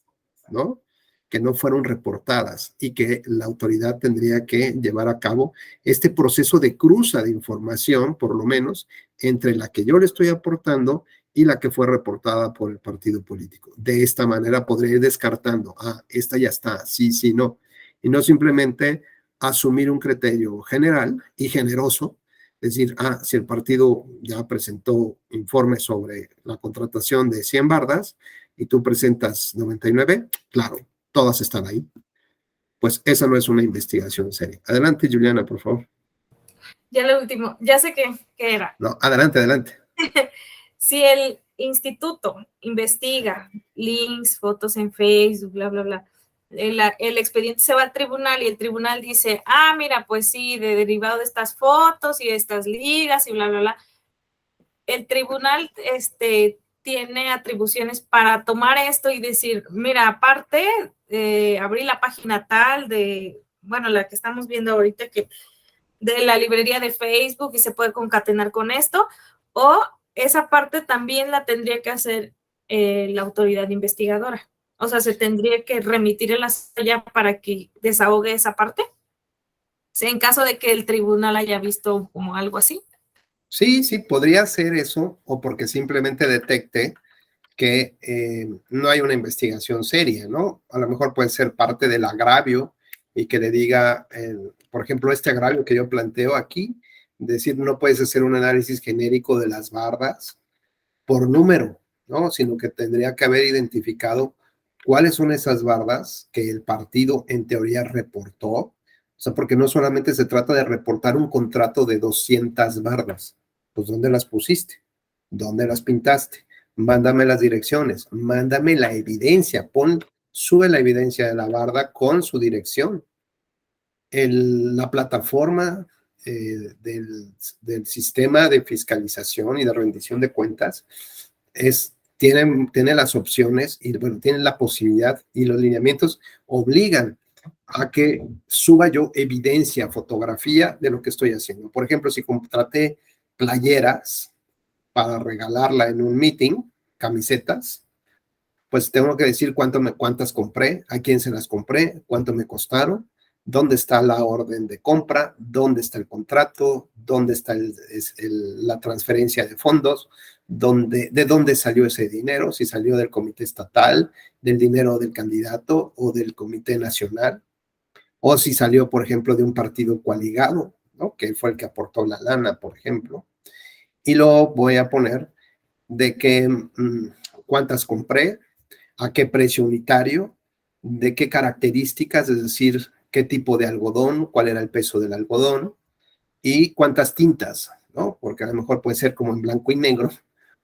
¿no? que no fueron reportadas y que la autoridad tendría que llevar a cabo este proceso de cruza de información, por lo menos, entre la que yo le estoy aportando y la que fue reportada por el partido político. De esta manera podré ir descartando, esta ya está, sí, sí, no, y no simplemente asumir un criterio general y generoso, es decir, si el partido ya presentó informes sobre la contratación de 100 bardas y tú presentas 99, claro, todas están ahí. Pues esa no es una investigación seria. Adelante, Juliana, por favor. Ya lo último, ya sé qué era. No, adelante, adelante. Si el instituto investiga links, fotos en Facebook, bla, bla, bla, el expediente se va al tribunal y el tribunal dice, mira, pues sí, derivado de estas fotos y de estas ligas y bla, bla, bla. El tribunal tiene atribuciones para tomar esto y decir, mira, aparte, abrí la página tal la que estamos viendo ahorita, que de la librería de Facebook y se puede concatenar con esto, o esa parte también la tendría que hacer la autoridad investigadora. O sea, se tendría que remitir en la sala para que desahogue esa parte, en caso de que el tribunal haya visto como algo así. Sí, sí, podría ser eso, o porque simplemente detecte que no hay una investigación seria, ¿no? A lo mejor puede ser parte del agravio y que le diga, por ejemplo, este agravio que yo planteo aquí, decir, no puedes hacer un análisis genérico de las bardas por número, ¿no? Sino que tendría que haber identificado cuáles son esas bardas que el partido en teoría reportó. O sea, porque no solamente se trata de reportar un contrato de 200 bardas. Pues, ¿dónde las pusiste? ¿Dónde las pintaste? Mándame las direcciones, mándame la evidencia, sube la evidencia de la barda con su dirección. La plataforma del sistema de fiscalización y de rendición de cuentas tiene las opciones y bueno, tiene la posibilidad y los lineamientos obligan a que suba yo evidencia, fotografía de lo que estoy haciendo. Por ejemplo, si contraté playeras para regalarla en un meeting, camisetas, pues tengo que decir cuántas compré, a quién se las compré, cuánto me costaron, dónde está la orden de compra, dónde está el contrato, dónde está la transferencia de fondos, de dónde salió ese dinero, si salió del comité estatal, del dinero del candidato o del comité nacional, o si salió, por ejemplo, de un partido coaligado, ¿no? Que fue el que aportó la lana, por ejemplo. Y luego voy a poner de cuántas compré, a qué precio unitario, de qué características, es decir, qué tipo de algodón, cuál era el peso del algodón y cuántas tintas, ¿no? Porque a lo mejor puede ser como en blanco y negro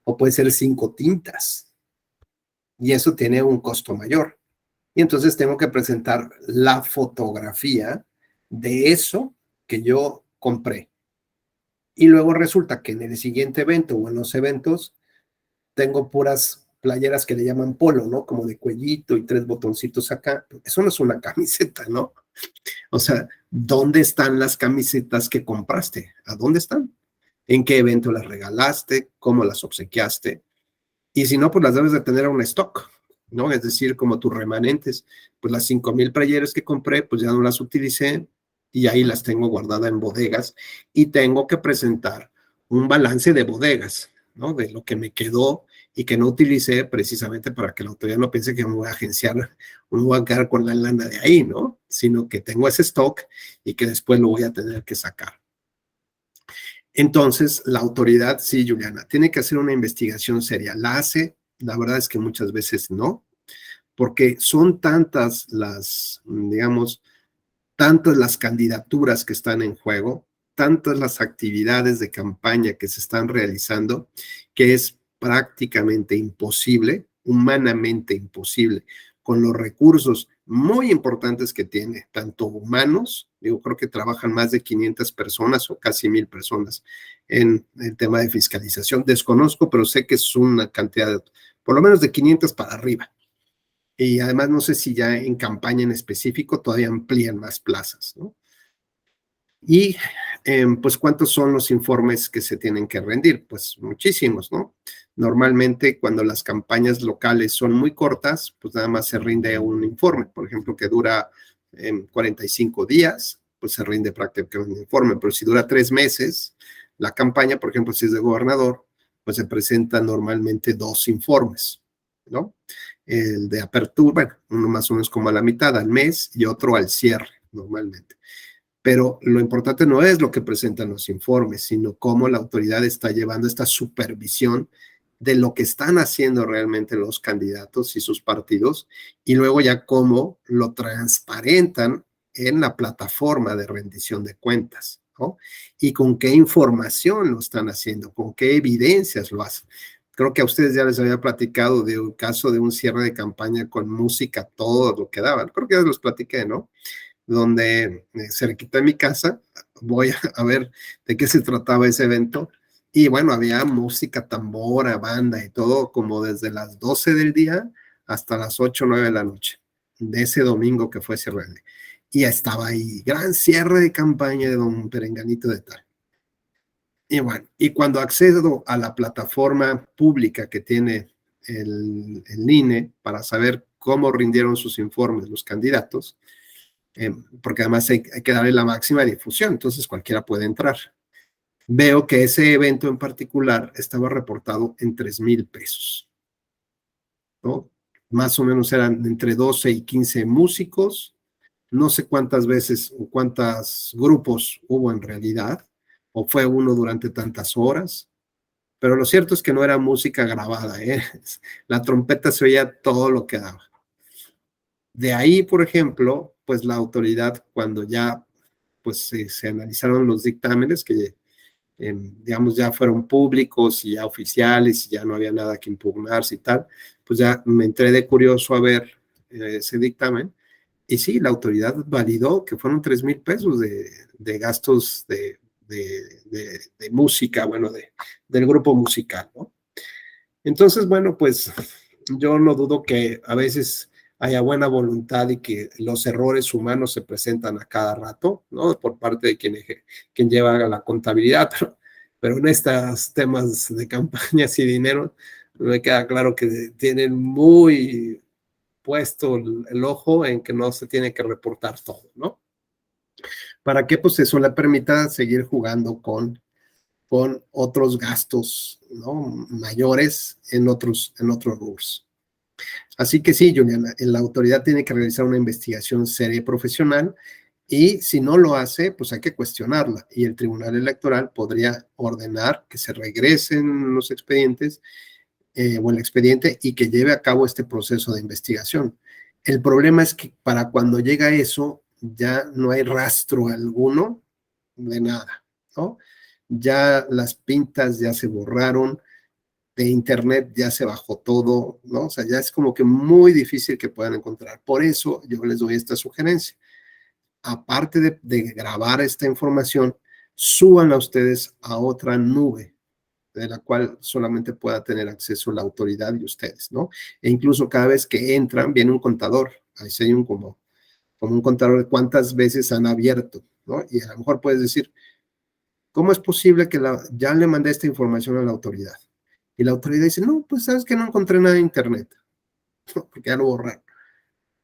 o puede ser 5 tintas y eso tiene un costo mayor. Y entonces tengo que presentar la fotografía de eso que yo compré. Y luego resulta que en el siguiente evento o en los eventos tengo puras playeras que le llaman polo, ¿no? Como de cuellito y 3 botoncitos acá. Eso no es una camiseta, ¿no? O sea, ¿dónde están las camisetas que compraste? ¿A dónde están? ¿En qué evento las regalaste? ¿Cómo las obsequiaste? Y si no, pues las debes de tener a un stock, ¿no? Es decir, como tus remanentes. Pues las 5,000 playeras que compré, pues ya no las utilicé y ahí las tengo guardadas en bodegas y tengo que presentar un balance de bodegas, ¿no? De lo que me quedó y que no utilicé precisamente para que la autoridad no piense que me voy a agenciar, no voy a quedar con la lana de ahí, ¿no? Sino que tengo ese stock y que después lo voy a tener que sacar. Entonces, la autoridad, sí, Juliana, tiene que hacer una investigación seria. ¿La hace? La verdad es que muchas veces no, porque son tantas tantas las candidaturas que están en juego, tantas las actividades de campaña que se están realizando, que es prácticamente imposible, humanamente imposible, con los recursos muy importantes que tiene, tanto humanos, creo que trabajan más de 500 personas o casi 1,000 personas en el tema de fiscalización. Desconozco, pero sé que es una cantidad, por lo menos de 500 para arriba. Y además no sé si ya en campaña en específico todavía amplían más plazas, ¿no? Y pues, ¿cuántos son los informes que se tienen que rendir? Pues muchísimos, ¿no? Normalmente cuando las campañas locales son muy cortas, pues nada más se rinde un informe, por ejemplo, que dura 45 días, pues se rinde prácticamente un informe, pero si dura 3 meses, la campaña, por ejemplo, si es de gobernador, pues se presentan normalmente 2 informes, ¿no? El de apertura, bueno, uno más o menos como a la mitad, al mes, y otro al cierre, normalmente. Pero lo importante no es lo que presentan los informes, sino cómo la autoridad está llevando esta supervisión de lo que están haciendo realmente los candidatos y sus partidos, y luego ya cómo lo transparentan en la plataforma de rendición de cuentas, ¿no? Y con qué información lo están haciendo, con qué evidencias lo hacen. Creo que a ustedes ya les había platicado de un caso de un cierre de campaña con música, todo lo que daban. Creo que ya los platiqué, ¿no? Donde cerquita de mi casa, voy a ver de qué se trataba ese evento. Y bueno, había música, tambora, banda y todo, como desde las 12 del día hasta las 8 o 9 de la noche, de ese domingo que fue cierre. Y estaba ahí, gran cierre de campaña de don Perenganito de tal. Y bueno, y cuando accedo a la plataforma pública que tiene el INE para saber cómo rindieron sus informes los candidatos, porque además hay que darle la máxima difusión, entonces cualquiera puede entrar. Veo que ese evento en particular estaba reportado en 3,000 pesos, ¿no? Más o menos eran entre 12 y 15 músicos, no sé cuántas veces o cuántos grupos hubo en realidad, o fue uno durante tantas horas, pero lo cierto es que no era música grabada, ¿eh? La trompeta se oía todo lo que daba. De ahí, por ejemplo, pues la autoridad, cuando ya pues se analizaron los dictámenes que, digamos, ya fueron públicos y ya oficiales y ya no había nada que impugnarse y tal, pues ya me entré de curioso a ver ese dictamen. Y sí, la autoridad validó que fueron 3,000 pesos de gastos de música, bueno, del grupo musical, ¿no? Entonces, bueno, pues yo no dudo que a veces haya buena voluntad y que los errores humanos se presentan a cada rato, ¿no? Por parte de quien lleva la contabilidad, pero en estos temas de campañas y dinero, me queda claro que tienen muy puesto el ojo en que no se tiene que reportar todo, ¿no? Para que pues eso le permita seguir jugando con otros gastos, ¿no? Mayores en otros rubros. Así que sí, Juliana, la autoridad tiene que realizar una investigación seria y profesional y si no lo hace, pues hay que cuestionarla y el Tribunal Electoral podría ordenar que se regresen los expedientes o el expediente y que lleve a cabo este proceso de investigación. El problema es que para cuando llega eso ya no hay rastro alguno de nada, ¿no? Ya las pintas ya se borraron, de internet ya se bajó todo, ¿no? O sea, ya es como que muy difícil que puedan encontrar. Por eso yo les doy esta sugerencia. Aparte de grabar esta información, súbanla ustedes a otra nube de la cual solamente pueda tener acceso la autoridad y ustedes, ¿no? E incluso cada vez que entran viene un contador, ahí sí hay como un contador de cuántas veces han abierto, ¿no? Y a lo mejor puedes decir, ¿cómo es posible que ya le mandé esta información a la autoridad? Y la autoridad dice, no, pues sabes que no encontré nada en internet, porque ya lo borraron.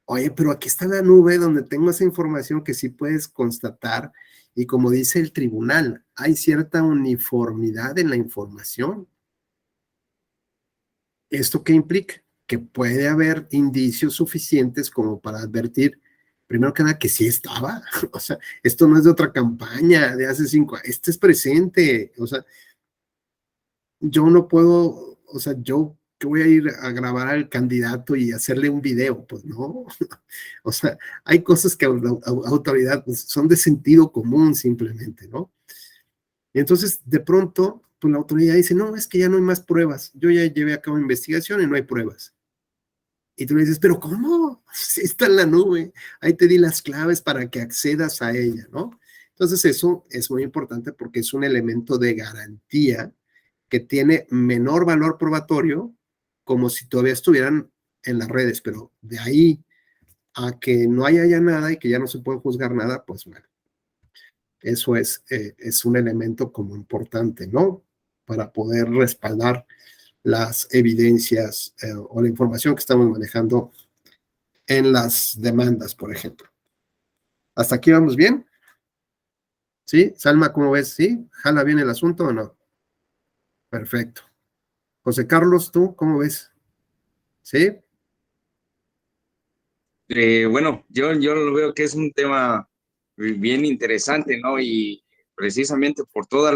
Oye, pero aquí está la nube donde tengo esa información que sí puedes constatar y como dice el tribunal, hay cierta uniformidad en la información. ¿Esto qué implica? Que puede haber indicios suficientes como para advertir, primero que nada, que sí estaba. O sea, esto no es de otra campaña de hace 5 años, este es presente. O sea, yo no puedo, o sea, yo que voy a ir a grabar al candidato y hacerle un video, pues no. O sea, hay cosas que la autoridad pues, son de sentido común simplemente, ¿no? Y entonces, de pronto, pues la autoridad dice, no, es que ya no hay más pruebas. Yo ya llevé a cabo investigación y no hay pruebas. Y tú le dices, pero ¿cómo? Sí está en la nube. Ahí te di las claves para que accedas a ella, ¿no? Entonces, eso es muy importante porque es un elemento de garantía que tiene menor valor probatorio como si todavía estuvieran en las redes, pero de ahí a que no haya ya nada y que ya no se puede juzgar nada, pues bueno, eso es un elemento como importante, ¿no? Para poder respaldar las evidencias o la información que estamos manejando en las demandas, por ejemplo. ¿Hasta aquí vamos bien? ¿Sí? Salma, ¿cómo ves? ¿Sí? ¿Jala bien el asunto o no? Perfecto. José Carlos, ¿tú cómo ves? ¿Sí? Bueno, yo lo veo que es un tema bien interesante, ¿no? Y precisamente por todo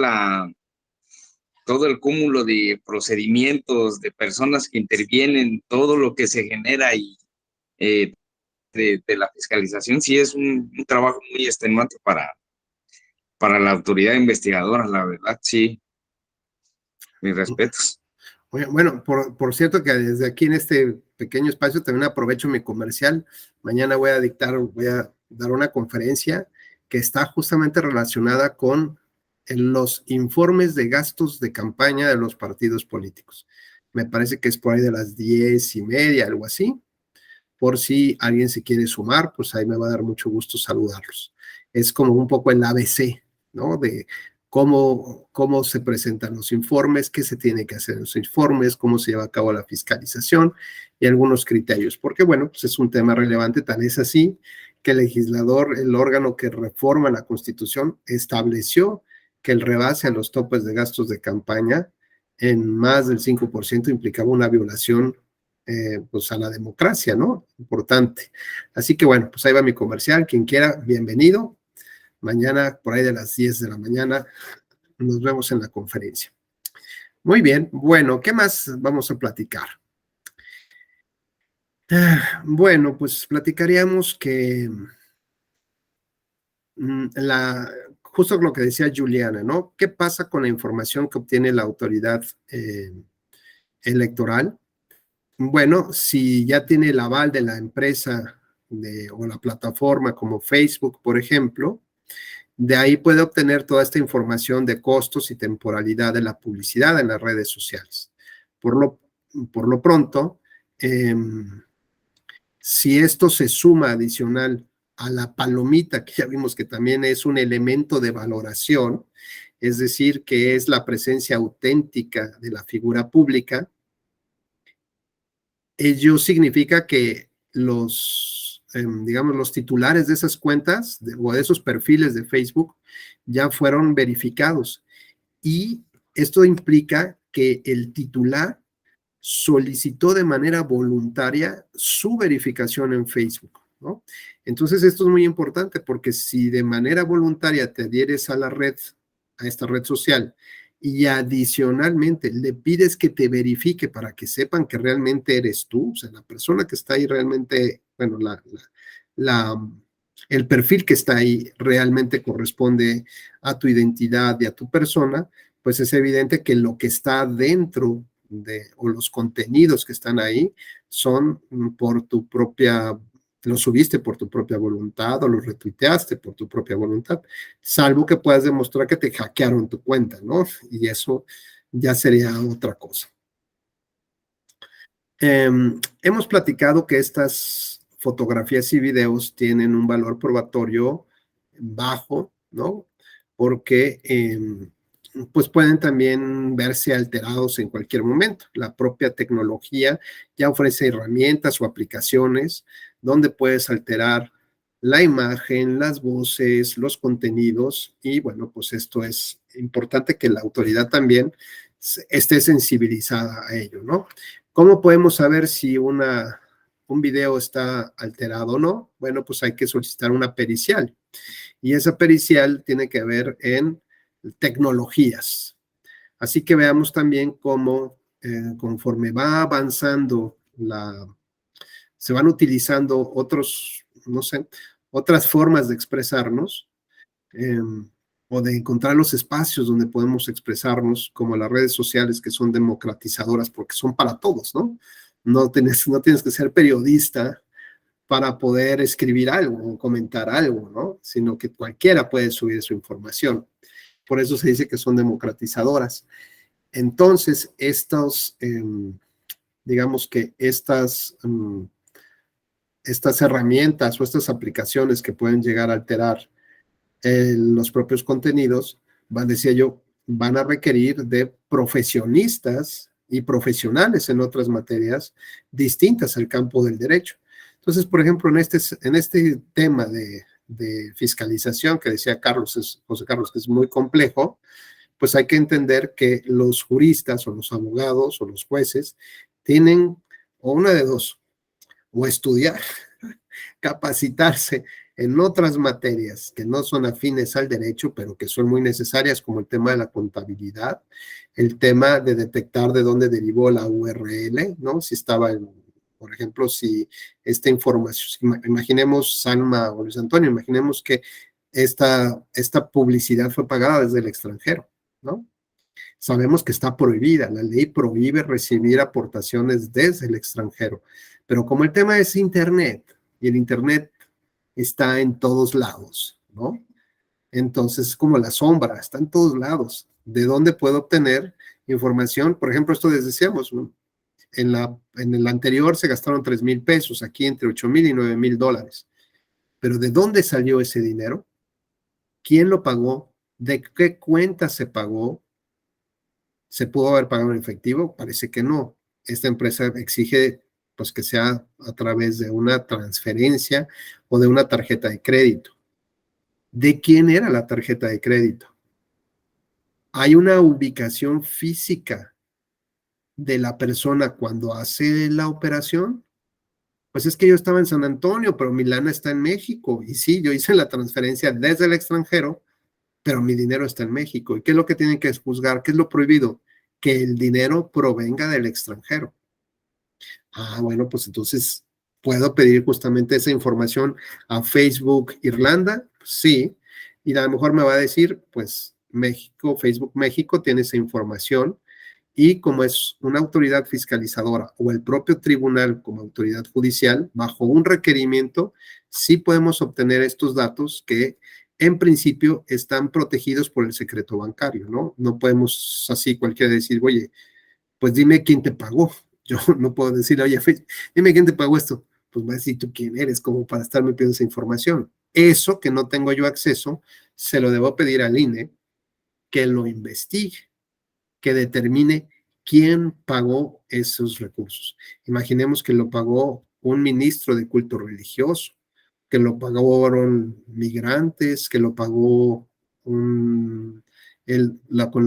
el cúmulo de procedimientos, de personas que intervienen, todo lo que se genera y de la fiscalización, sí es un trabajo muy extenuante para la autoridad investigadora, la verdad, sí. Mis respetos. Bueno, por cierto que desde aquí en este pequeño espacio también aprovecho mi comercial. Mañana voy a dar una conferencia que está justamente relacionada con los informes de gastos de campaña de los partidos políticos. Me parece que es por ahí de las 10:30, algo así. Por si alguien se quiere sumar, pues ahí me va a dar mucho gusto saludarlos. Es como un poco el ABC, ¿no? De cómo se presentan los informes, qué se tiene que hacer en los informes, cómo se lleva a cabo la fiscalización y algunos criterios. Porque, bueno, pues es un tema relevante, tan es así que el legislador, el órgano que reforma la Constitución, estableció que el rebase a los topes de gastos de campaña en más del 5% implicaba una violación pues a la democracia, ¿no? Importante. Así que bueno, pues ahí va mi comercial. Quien quiera, bienvenido. Mañana, por ahí de las 10 de la mañana, nos vemos en la conferencia. Muy bien, bueno, ¿qué más vamos a platicar? Bueno, pues platicaríamos que justo lo que decía Juliana, ¿no? ¿Qué pasa con la información que obtiene la autoridad electoral? Bueno, si ya tiene el aval de la empresa o la plataforma como Facebook, por ejemplo, de ahí puede obtener toda esta información de costos y temporalidad de la publicidad en las redes sociales. Por lo pronto, si esto se suma adicional a la palomita, que ya vimos que también es un elemento de valoración, es decir, que es la presencia auténtica de la figura pública, ello significa que digamos, los titulares de esas cuentas o de esos perfiles de Facebook ya fueron verificados. Y esto implica que el titular solicitó de manera voluntaria su verificación en Facebook, ¿no? Entonces, esto es muy importante porque si de manera voluntaria te adhieres a esta red social, y adicionalmente le pides que te verifique para que sepan que realmente eres tú, o sea, la persona que está ahí realmente, bueno, el perfil que está ahí realmente corresponde a tu identidad y a tu persona, pues es evidente que lo que está dentro o los contenidos que están ahí son lo subiste por tu propia voluntad o lo retuiteaste por tu propia voluntad, salvo que puedas demostrar que te hackearon tu cuenta, ¿no? Y eso ya sería otra cosa. Hemos platicado que estas fotografías y videos tienen un valor probatorio bajo, ¿no? Porque pues pueden también verse alterados en cualquier momento. La propia tecnología ya ofrece herramientas o aplicaciones donde puedes alterar la imagen, las voces, los contenidos y bueno, pues esto es importante que la autoridad también esté sensibilizada a ello, ¿no? ¿Cómo podemos saber si un video está alterado o no? Bueno, pues hay que solicitar una pericial y esa pericial tiene que ver en tecnologías. Así que veamos también cómo conforme va avanzando se van utilizando otras formas de expresarnos o de encontrar los espacios donde podemos expresarnos, como las redes sociales que son democratizadoras porque son para todos, ¿no? No tienes que ser periodista para poder escribir algo o comentar algo, ¿no? Sino que cualquiera puede subir su información. Por eso se dice que son democratizadoras. Entonces, digamos que estas herramientas o estas aplicaciones que pueden llegar a alterar los propios contenidos, decía yo, van a requerir de profesionistas y profesionales en otras materias distintas al campo del derecho. Entonces, por ejemplo, en este tema de fiscalización que decía José Carlos, que es muy complejo, pues hay que entender que los juristas o los abogados o los jueces tienen o una de dos, o estudiar, capacitarse en otras materias que no son afines al derecho, pero que son muy necesarias, como el tema de la contabilidad, el tema de detectar de dónde derivó la URL, ¿no? Si estaba por ejemplo, si esta información, imaginemos Salma o Luis Antonio, imaginemos que esta publicidad fue pagada desde el extranjero, ¿no? Sabemos que está prohibida, la ley prohíbe recibir aportaciones desde el extranjero, pero como el tema es Internet, y el Internet está en todos lados, ¿no? Entonces, es como la sombra, está en todos lados. ¿De dónde puedo obtener información? Por ejemplo, esto les decíamos, ¿no? En el anterior se gastaron 3,000 pesos, aquí entre 8,000 y 9,000 dólares. Pero ¿de dónde salió ese dinero? ¿Quién lo pagó? ¿De qué cuenta se pagó? ¿Se pudo haber pagado en efectivo? Parece que no. Esta empresa exige pues que sea a través de una transferencia o de una tarjeta de crédito. ¿De quién era la tarjeta de crédito? Hay una ubicación física de la persona cuando hace la operación. Pues es que yo estaba en San Antonio, pero mi lana está en México. Y sí, yo hice la transferencia desde el extranjero, pero mi dinero está en México. ¿Y qué es lo que tienen que juzgar? ¿Qué es lo prohibido? Que el dinero provenga del extranjero. Ah, bueno, pues entonces puedo pedir justamente esa información a Facebook Irlanda, sí, y a lo mejor me va a decir, pues México, Facebook México tiene esa información y como es una autoridad fiscalizadora o el propio tribunal como autoridad judicial, bajo un requerimiento, sí podemos obtener estos datos que en principio están protegidos por el secreto bancario, ¿no? No podemos así cualquiera decir, oye, pues dime quién te pagó. Yo no puedo decirle, oye, dime quién te pagó esto. Pues va a decir tú quién eres, como para estarme pidiendo esa información. Eso que no tengo yo acceso, se lo debo pedir al INE que lo investigue, que determine quién pagó esos recursos. Imaginemos que lo pagó un ministro de culto religioso, que lo pagaron migrantes, que lo pagó con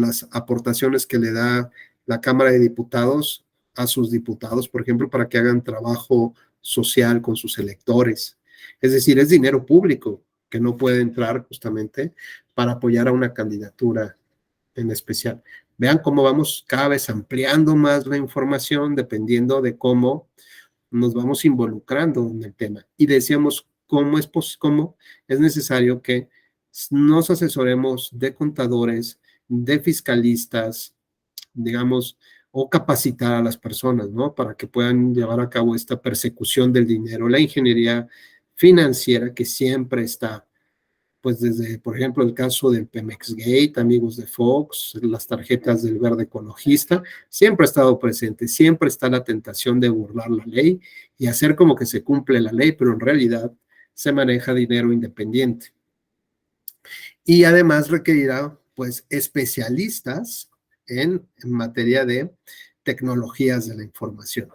las aportaciones que le da la Cámara de Diputados a sus diputados, por ejemplo, para que hagan trabajo social con sus electores. Es decir, es dinero público que no puede entrar justamente para apoyar a una candidatura en especial. Vean cómo vamos cada vez ampliando más la información dependiendo de cómo nos vamos involucrando en el tema. Y decíamos cómo es necesario que nos asesoremos de contadores, de fiscalistas, digamos, o capacitar a las personas, ¿no? Para que puedan llevar a cabo esta persecución del dinero, la ingeniería financiera que siempre está, pues desde, por ejemplo, el caso del Pemex Gate, amigos de Fox, las tarjetas del Verde Ecologista, siempre ha estado presente, siempre está la tentación de burlar la ley y hacer como que se cumple la ley, pero en realidad se maneja dinero independiente. Y además requerirá, pues, especialistas en materia de tecnologías de la información.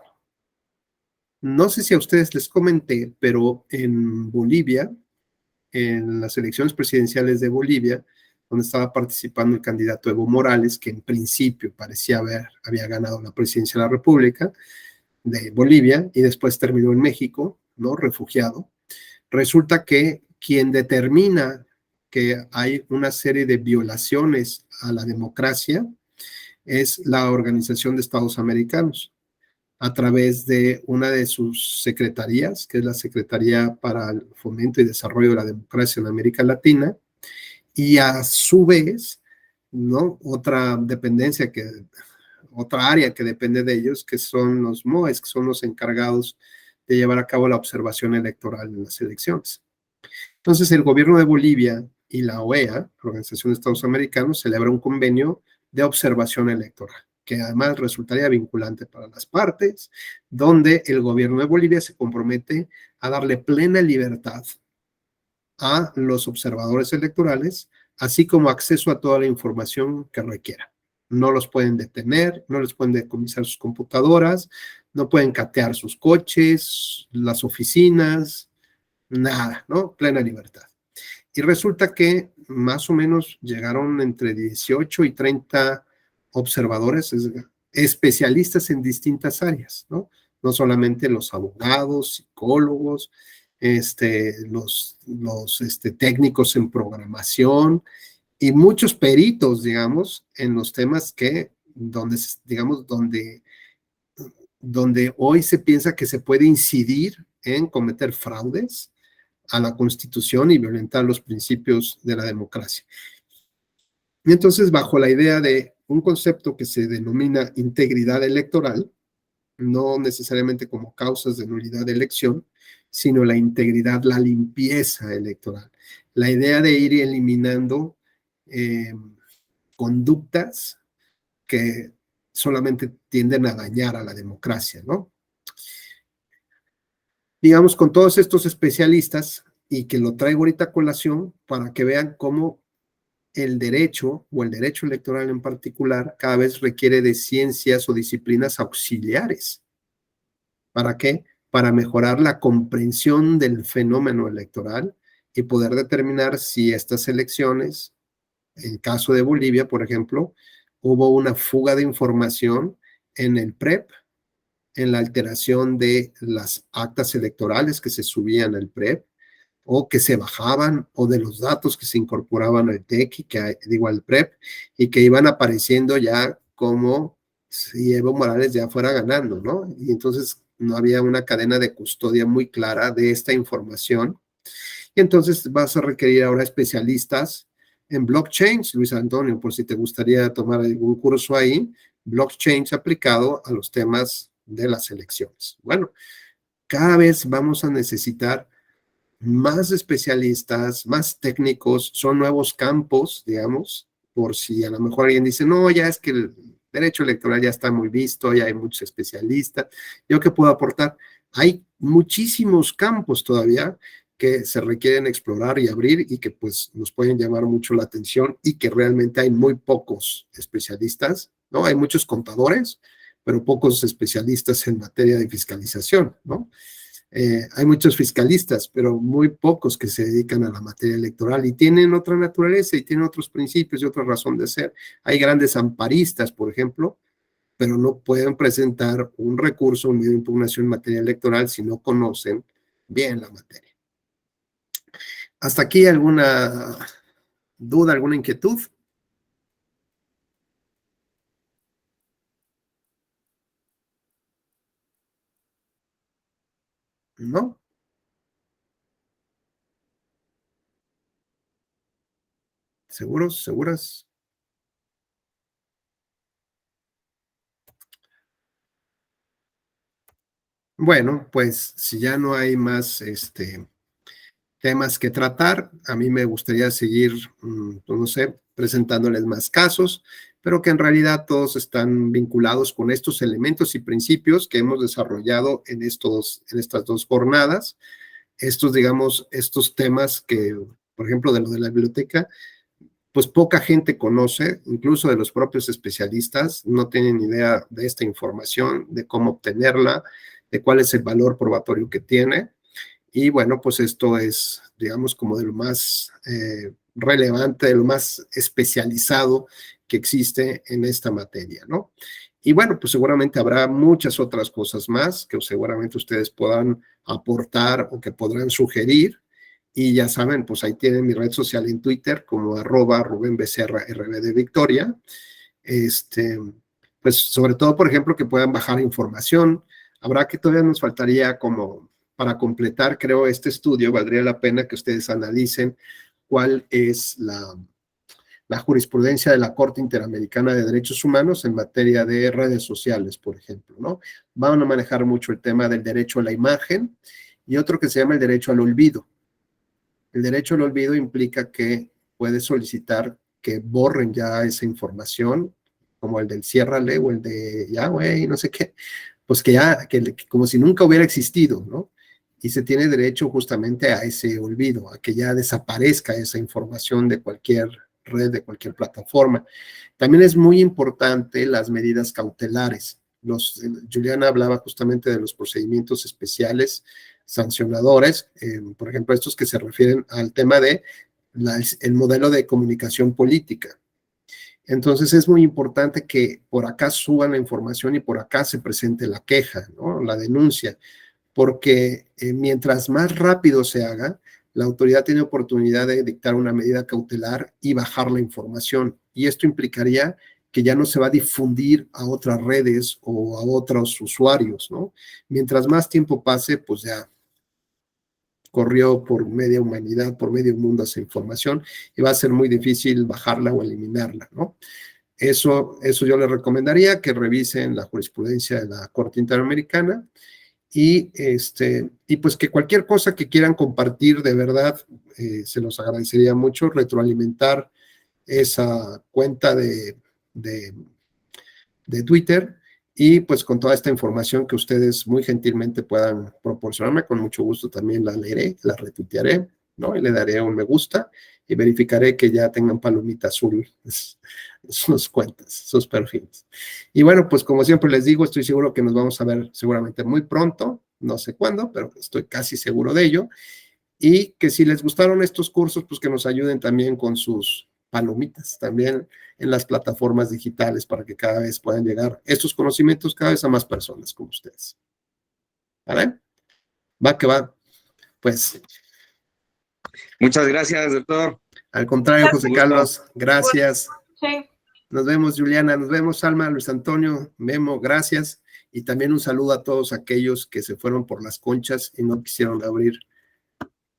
No sé si a ustedes les comenté, pero en Bolivia, en las elecciones presidenciales de Bolivia, donde estaba participando el candidato Evo Morales, que en principio parecía había ganado la presidencia de la República de Bolivia y después terminó en México, ¿no? Refugiado. Resulta que quien determina que hay una serie de violaciones a la democracia es la Organización de Estados Americanos, a través de una de sus secretarías, que es la Secretaría para el Fomento y Desarrollo de la Democracia en América Latina, y a su vez, ¿no? Otra área que depende de ellos, que son los MOES, que son los encargados de llevar a cabo la observación electoral en las elecciones. Entonces, el gobierno de Bolivia y la OEA, la Organización de Estados Americanos, celebra un convenio de observación electoral, que además resultaría vinculante para las partes, donde el gobierno de Bolivia se compromete a darle plena libertad a los observadores electorales, así como acceso a toda la información que requiera, no los pueden detener, no les pueden decomisar sus computadoras, no pueden catear sus coches, las oficinas, nada, ¿no? Plena libertad. Y resulta que más o menos llegaron entre 18 y 30 observadores, especialistas en distintas áreas, ¿no? No solamente los abogados, psicólogos, los técnicos en programación y muchos peritos, digamos, en los temas donde hoy se piensa que se puede incidir en cometer fraudes a la Constitución y violentar los principios de la democracia. Y entonces, bajo la idea de un concepto que se denomina integridad electoral, no necesariamente como causas de nulidad de elección, sino la integridad, la limpieza electoral. La idea de ir eliminando conductas que solamente tienden a dañar a la democracia, ¿no? Digamos, con todos estos especialistas, y que lo traigo ahorita a colación para que vean cómo el derecho, o el derecho electoral en particular, cada vez requiere de ciencias o disciplinas auxiliares. ¿Para qué? Para mejorar la comprensión del fenómeno electoral y poder determinar si estas elecciones, en el caso de Bolivia, por ejemplo, hubo una fuga de información en el PREP, en la alteración de las actas electorales que se subían al PREP, o que se bajaban, o de los datos que se incorporaban al TEC, al PREP, y que iban apareciendo ya como si Evo Morales ya fuera ganando, ¿no? Y entonces no había una cadena de custodia muy clara de esta información. Y entonces vas a requerir ahora especialistas en blockchain, Luis Antonio, por si te gustaría tomar algún curso ahí, blockchain aplicado a los temas de las elecciones. Bueno, cada vez vamos a necesitar más especialistas, más técnicos, son nuevos campos, digamos, por si a lo mejor alguien dice, no, ya es que el derecho electoral ya está muy visto, ya hay muchos especialistas. ¿Yo qué puedo aportar? Hay muchísimos campos todavía que se requieren explorar y abrir y que pues nos pueden llamar mucho la atención y que realmente hay muy pocos especialistas, ¿no? Hay muchos contadores, pero pocos especialistas en materia de fiscalización, ¿no? Hay muchos fiscalistas, pero muy pocos que se dedican a la materia electoral y tienen otra naturaleza y tienen otros principios y otra razón de ser. Hay grandes amparistas, por ejemplo, pero no pueden presentar un recurso, un medio de impugnación en materia electoral si no conocen bien la materia. ¿Hasta aquí alguna duda, alguna inquietud? ¿No? ¿Seguros? ¿Seguras? Bueno, pues si ya no hay más temas que tratar, a mí me gustaría seguir, no sé, presentándoles más casos, pero que en realidad todos están vinculados con estos elementos y principios que hemos desarrollado en estas dos jornadas. Estos temas que, por ejemplo, de lo de la biblioteca, pues poca gente conoce, incluso de los propios especialistas, no tienen idea de esta información, de cómo obtenerla, de cuál es el valor probatorio que tiene. Y bueno, pues esto es, digamos, como de lo más relevante, de lo más especializado que existe en esta materia, ¿no? Y bueno, pues seguramente habrá muchas otras cosas más que seguramente ustedes puedan aportar o que podrán sugerir. Y ya saben, pues ahí tienen mi red social en Twitter como @RubenBecerra_RB de Victoria. Pues sobre todo, por ejemplo, que puedan bajar información. Habrá que todavía nos faltaría como para completar, creo, este estudio, valdría la pena que ustedes analicen cuál es la jurisprudencia de la Corte Interamericana de Derechos Humanos en materia de redes sociales, por ejemplo, ¿no? Van a manejar mucho el tema del derecho a la imagen y otro que se llama el derecho al olvido. El derecho al olvido implica que puedes solicitar que borren ya esa información, como el del ciérrale o el de ya, güey, no sé qué, pues que ya, que como si nunca hubiera existido, ¿no? Y se tiene derecho justamente a ese olvido, a que ya desaparezca esa información de cualquier red, de cualquier plataforma. También es muy importante las medidas cautelares. Juliana hablaba justamente de los procedimientos especiales sancionadores, por ejemplo, estos que se refieren al tema de el modelo de comunicación política. Entonces es muy importante que por acá suban la información y por acá se presente la queja, ¿no? La denuncia, porque mientras más rápido se haga, la autoridad tiene oportunidad de dictar una medida cautelar y bajar la información. Y esto implicaría que ya no se va a difundir a otras redes o a otros usuarios, ¿no? Mientras más tiempo pase, pues ya corrió por media humanidad, por medio mundo esa información y va a ser muy difícil bajarla o eliminarla, ¿no? Eso yo les recomendaría que revisen la jurisprudencia de la Corte Interamericana y pues que cualquier cosa que quieran compartir, de verdad, se los agradecería mucho, retroalimentar esa cuenta de Twitter y pues con toda esta información que ustedes muy gentilmente puedan proporcionarme, con mucho gusto también la leeré, la retuitearé, ¿no? Y le daré un me gusta y verificaré que ya tengan palomita azul sus cuentas, sus perfiles. Y bueno, pues como siempre les digo, estoy seguro que nos vamos a ver seguramente muy pronto, no sé cuándo, pero estoy casi seguro de ello. Y que si les gustaron estos cursos, pues que nos ayuden también con sus palomitas, también en las plataformas digitales para que cada vez puedan llegar estos conocimientos cada vez a más personas como ustedes. ¿Vale? Va que va. Pues. Muchas gracias, doctor. Al contrario, José Carlos, gracias. Sí. Nos vemos, Juliana, nos vemos, Alma, Luis Antonio, Memo, gracias. Y también un saludo a todos aquellos que se fueron por las conchas y no quisieron abrir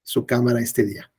su cámara este día.